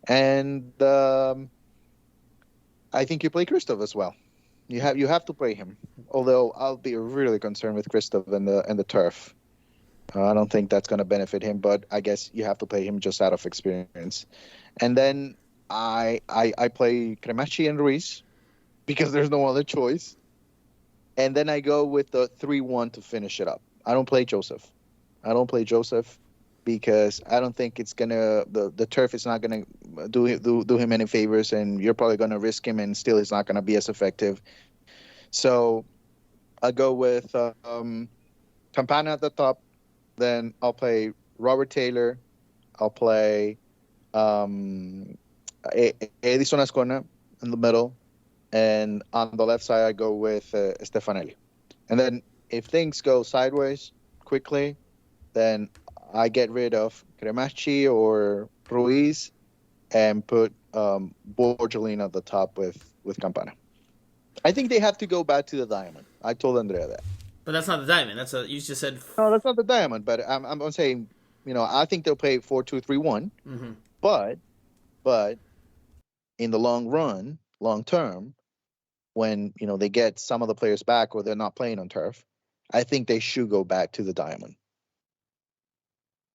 And I think you play Christoph as well. You have to play him. Although I'll be really concerned with Christoph and the turf. I don't think that's going to benefit him, but I guess you have to play him just out of experience. And then I play Cremachi and Ruiz because there's no other choice. And then I go with the 3-1 to finish it up. I don't play Joseph because I don't think it's gonna the turf is not gonna do him any favors, and you're probably gonna risk him, and still he's not gonna be as effective. So I go with Campana at the top. Then I'll play Robert Taylor. I'll play Edison Ascona in the middle. and on the left side I go with Stefanelli. And then if things go sideways quickly, then I get rid of Cremachi or Ruiz and put Borgelin at the top with Campana. I think they have to go back to the diamond. I told Andrea that. But that's not the diamond. You just said. No, that's not the diamond. But I'm saying, I think they'll play 4-2-3-1. Mm-hmm. But in the long term, when they get some of the players back or they're not playing on turf, I think they should go back to the diamond.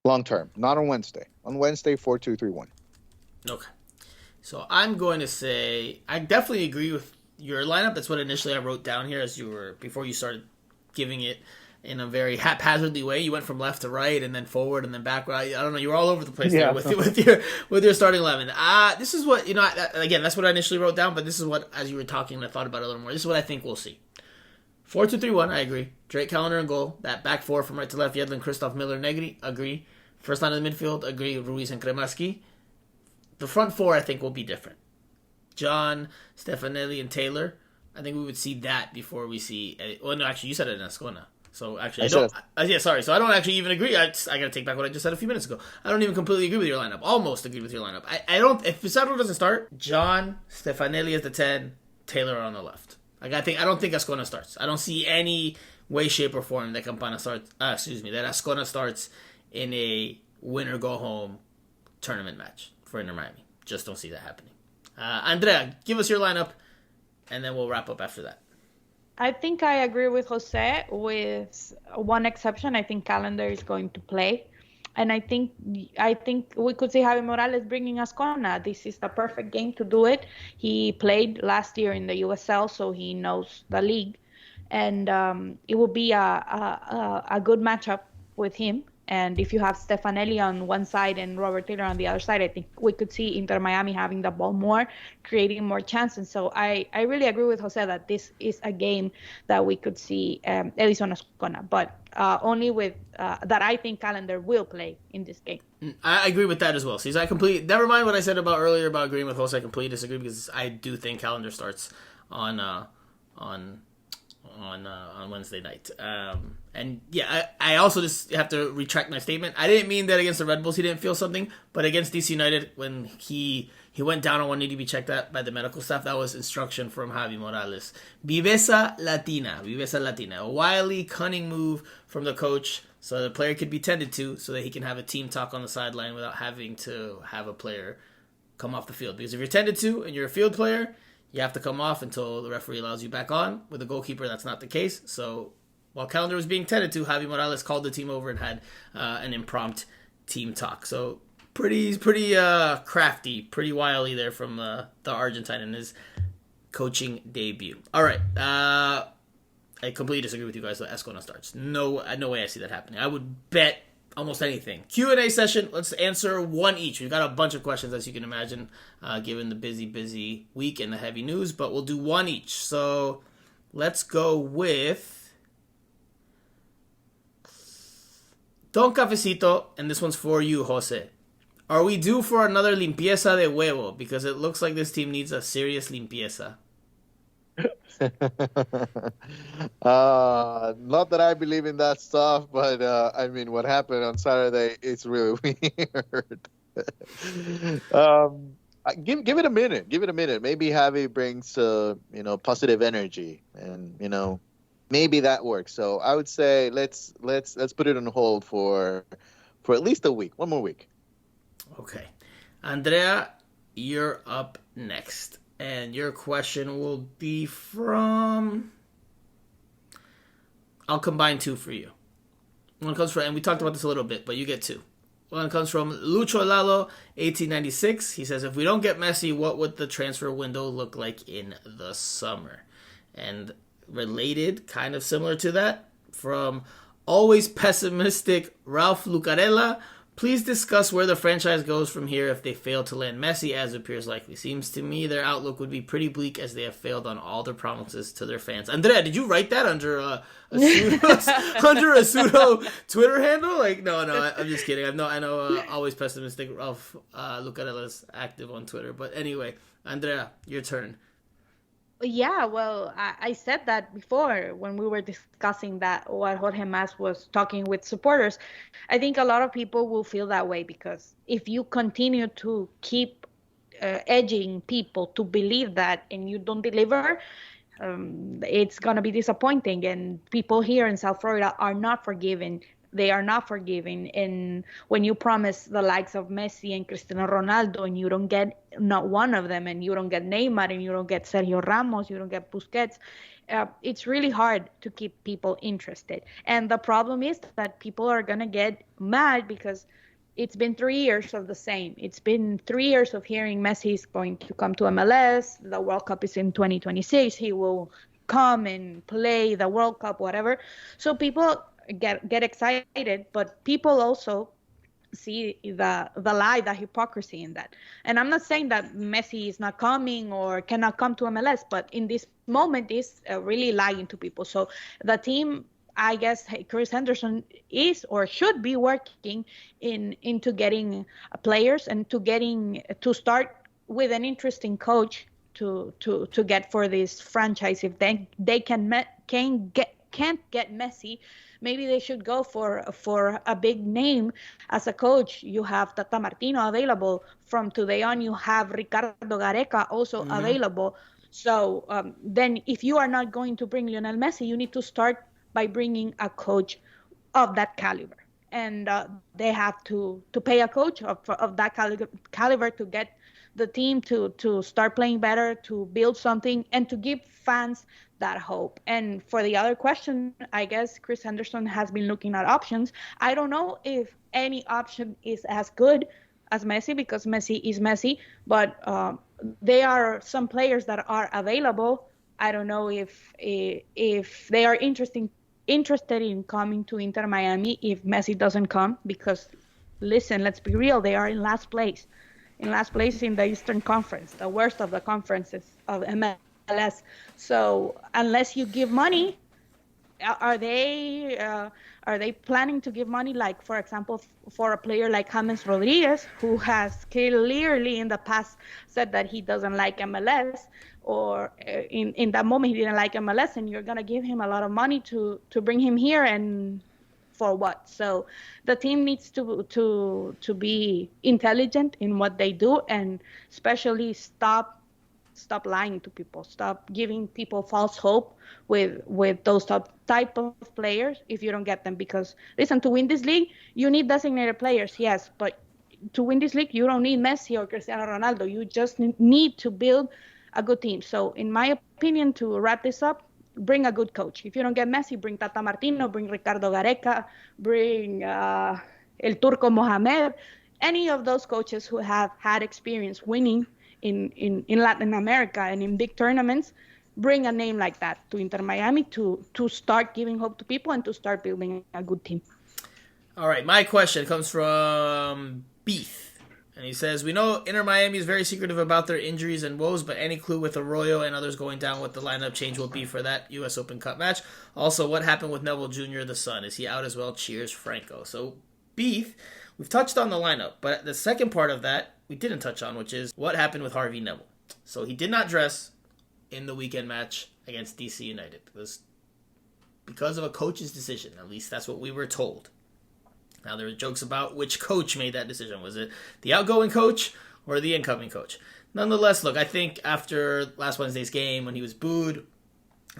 Long term, not on Wednesday. On Wednesday, 4-2-3-1. Okay. So I'm going to say I definitely agree with your lineup. That's what initially I wrote down here before you started giving it in a very haphazardly way. You went from left to right and then forward and then backward. I don't know. You were all over the place there with your starting 11. This is what, again, that's what I initially wrote down, but this is what, as you were talking, I thought about it a little more. This is what I think we'll see. 4-2-3-1, I agree. Drake Callender in goal. That back four from right to left, Yedlin, Christoph, Miller, Negri, agree. First line of the midfield, agree. Ruiz and Kremaski. The front four, I think, will be different. John, Stefanelli, and Taylor. I think we would see that before we see. Well, no, actually, you said it in Ascona. So actually, I don't. Sorry. So I don't actually even agree. I got to take back what I just said a few minutes ago. I don't even completely agree with your lineup. Almost agree with your lineup. I don't. If Pizarro doesn't start, John, Stefanelli as the 10, Taylor on the left. I don't think Ascona starts. I don't see any way, shape, or form that Campana starts. That Ascona starts in a win or go home tournament match for Inter Miami. Just don't see that happening. Andrea, give us your lineup, and then we'll wrap up after that. I think I agree with Jose with one exception. I think Calendar is going to play. And I think we could see Javi Morales bringing Ascona. This is the perfect game to do it. He played last year in the USL, so he knows the league. And it will be a good matchup with him. And if you have Stefanelli on one side and Robert Taylor on the other side, I think we could see Inter Miami having the ball more, creating more chances. So I really agree with Jose that this is a game that we could see Edison Ascona, but only with that I think Calendar will play in this game. I agree with that as well. See, never mind what I said earlier about agreeing with Jose. I completely disagree because I do think Calendar starts on Wednesday night. And yeah, I also just have to retract my statement. I didn't mean that against the Red Bulls he didn't feel something, but against DC United when he went down on one knee to be checked out by the medical staff, that was instruction from Javi Morales. Viveza Latina. A wily, cunning move from the coach so the player could be tended to so that he can have a team talk on the sideline without having to have a player come off the field. Because if you're tended to and you're a field player, you have to come off until the referee allows you back on. With a goalkeeper, that's not the case. So while Calendar was being tended to, Javi Morales called the team over and had an impromptu team talk. So pretty crafty, pretty wily there from the Argentine in his coaching debut. All right. I completely disagree with you guys that Ascona starts. No way I see that happening. I would bet almost anything. Q&A session. Let's answer one each. We've got a bunch of questions, as you can imagine, given the busy week and the heavy news, but we'll do one each. So let's go with Don Cafecito, and this one's for you, Jose. Are we due for another limpieza de huevo? Because it looks like this team needs a serious limpieza. Not that I believe in that stuff, but I mean, what happened on Saturday is really weird. Give it a minute. Give it a minute. Maybe Javi brings positive energy, and maybe that works. So I would say let's put it on hold for at least a week. One more week. Okay, Andrea, you're up next. And your question will be from... I'll combine two for you. One comes from... And we talked about this a little bit, but you get two. One comes from Lucho Lalo, 1896. He says, if we don't get Messi, what would the transfer window look like in the summer? And related, kind of similar to that, from always pessimistic Ralph Lucarella, please discuss where the franchise goes from here if they fail to land Messi, as appears likely. Seems to me their outlook would be pretty bleak as they have failed on all their promises to their fans. Andrea, did you write that under a pseudo Twitter handle? No, I'm just kidding. I know always pessimistic Ralph Lucarella is active on Twitter. But anyway, Andrea, your turn. Yeah, well, I said that before when we were discussing that what Jorge Mas was talking with supporters. I think a lot of people will feel that way because if you continue to keep edging people to believe that and you don't deliver, it's going to be disappointing. And people here in South Florida are not forgiving. They are not forgiving. And when you promise the likes of Messi and Cristiano Ronaldo and you don't get not one of them, and you don't get Neymar, and you don't get Sergio Ramos, you don't get Busquets, it's really hard to keep people interested. And the problem is that people are going to get mad because it's been 3 years of the same. It's been 3 years of hearing Messi is going to come to MLS. The World Cup is in 2026. He will come and play the World Cup, whatever. So people get excited, but people also see the lie, the hypocrisy in that. And I'm not saying that Messi is not coming or cannot come to MLS, but in this moment is really lying to people. So the team, I guess Chris Henderson is or should be working into getting players and to start with an interesting coach to get for this franchise. If they can't get Messi, maybe they should go for a big name as a coach. You have Tata Martino available from today on. You have Ricardo Gareca also available. So then, if you are not going to bring Lionel Messi, you need to start by bringing a coach of that caliber. And they have to pay a coach of that caliber to get the team to start playing better, to build something, and to give fans that hope. And for the other question, I guess Chris Henderson has been looking at options. I don't know if any option is as good as Messi because Messi is Messi, but there are some players that are available. I don't know if they are interested in coming to Inter Miami if Messi doesn't come because listen, let's be real, they are in last place in the Eastern Conference, the worst of the conferences of MLS. So unless you give money, are they planning to give money, like for example for a player like James Rodriguez, who has clearly in the past said that he doesn't like MLS, or in that moment he didn't like MLS, and you're gonna give him a lot of money to bring him here, and for what? So the team needs to be intelligent in what they do, and especially stop lying to people, stop giving people false hope with those type of players if you don't get them. Because listen, to win this league you need designated players, yes, but to win this league you don't need Messi or Cristiano Ronaldo. You just need to build a good team. So in my opinion, to wrap this up, bring a good coach. If you don't get Messi, bring Tata Martino, bring Ricardo Gareca, bring El Turco Mohamed, any of those coaches who have had experience winning in Latin America and in big tournaments. Bring a name like that to Inter Miami to start giving hope to people and to start building a good team. All right, my question comes from Beef. And he says, we know Inter Miami is very secretive about their injuries and woes, but any clue with Arroyo and others going down what the lineup change will be for that U.S. Open Cup match? Also, what happened with Neville Jr., the son? Is he out as well? Cheers, Franco. So, Beef, we've touched on the lineup, but the second part of that we didn't touch on, which is what happened with Harvey Neville. So, he did not dress in the weekend match against DC United. It was because of a coach's decision. At least that's what we were told. Now, there were jokes about which coach made that decision. Was it the outgoing coach or the incoming coach? Nonetheless, look, I think after last Wednesday's game when he was booed,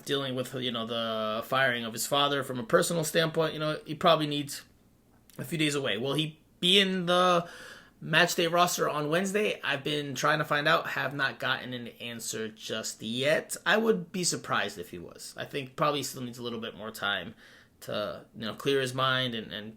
dealing with, the firing of his father from a personal standpoint, he probably needs a few days away. Will he be in the match day roster on Wednesday? I've been trying to find out, have not gotten an answer just yet. I would be surprised if he was. I think probably still needs a little bit more time to, clear his mind and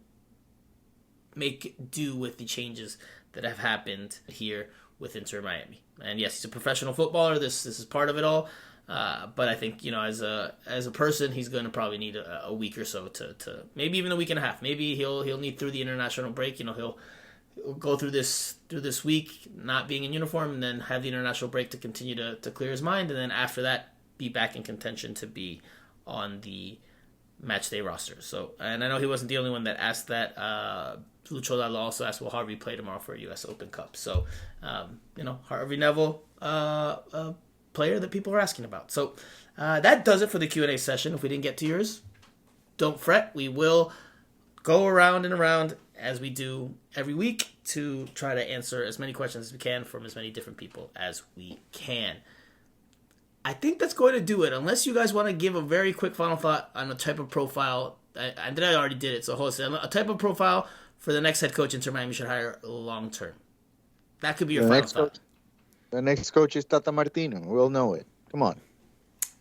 make do with the changes that have happened here with Inter Miami. And yes, he's a professional footballer. This is part of it all. But I think, as a person, he's going to probably need a week or so to maybe even a week and a half. Maybe he'll need through the international break. He'll go through this week not being in uniform, and then have the international break to continue to clear his mind, and then after that be back in contention to be on the match day roster. So, and I know he wasn't the only one that asked that. Lucho Lala also asked, will Harvey play tomorrow for a U.S. Open Cup? So, Harvey Neville, player that people are asking about. So that does it for the Q&A session. If we didn't get to yours, don't fret. We will go around and around as we do every week to try to answer as many questions as we can from as many different people as we can. I think that's going to do it, unless you guys want to give a very quick final thought on a type of profile. Andrea already did it, so Jose, a type of profile for the next head coach Inter Miami should hire long term. That could be your final thought. The next coach is Tata Martino. We'll know it. Come on.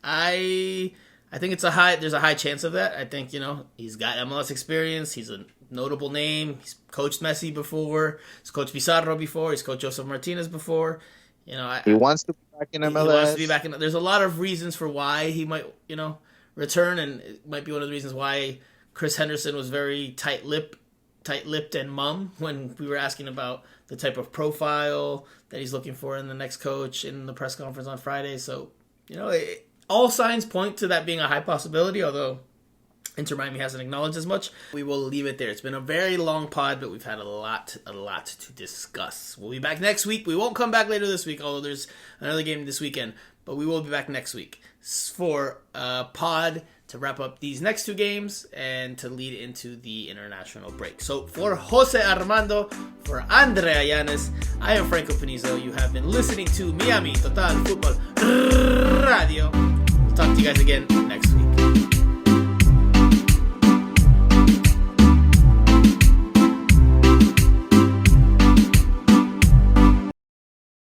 I think there's a high chance of that. I think, he's got MLS experience. He's a notable name. He's coached Messi before. He's coached Pizarro before. He's coached Josef Martinez before. He wants to be back in MLS. He wants to be back in. There's a lot of reasons for why he might, return, and it might be one of the reasons why Chris Henderson was very tight-lipped and mum when we were asking about the type of profile that he's looking for in the next coach in the press conference on Friday. So, all signs point to that being a high possibility, although Inter Miami hasn't acknowledged as much. We will leave it there. It's been a very long pod, but we've had a lot to discuss. We'll be back next week. We won't come back later this week, although there's another game this weekend, but we will be back next week for a pod to wrap up these next two games and to lead into the international break. So for Jose Armando, for Andrea Yanez, I am Franco Panizo. You have been listening to Miami Total Football Radio. Talk to you guys again next week.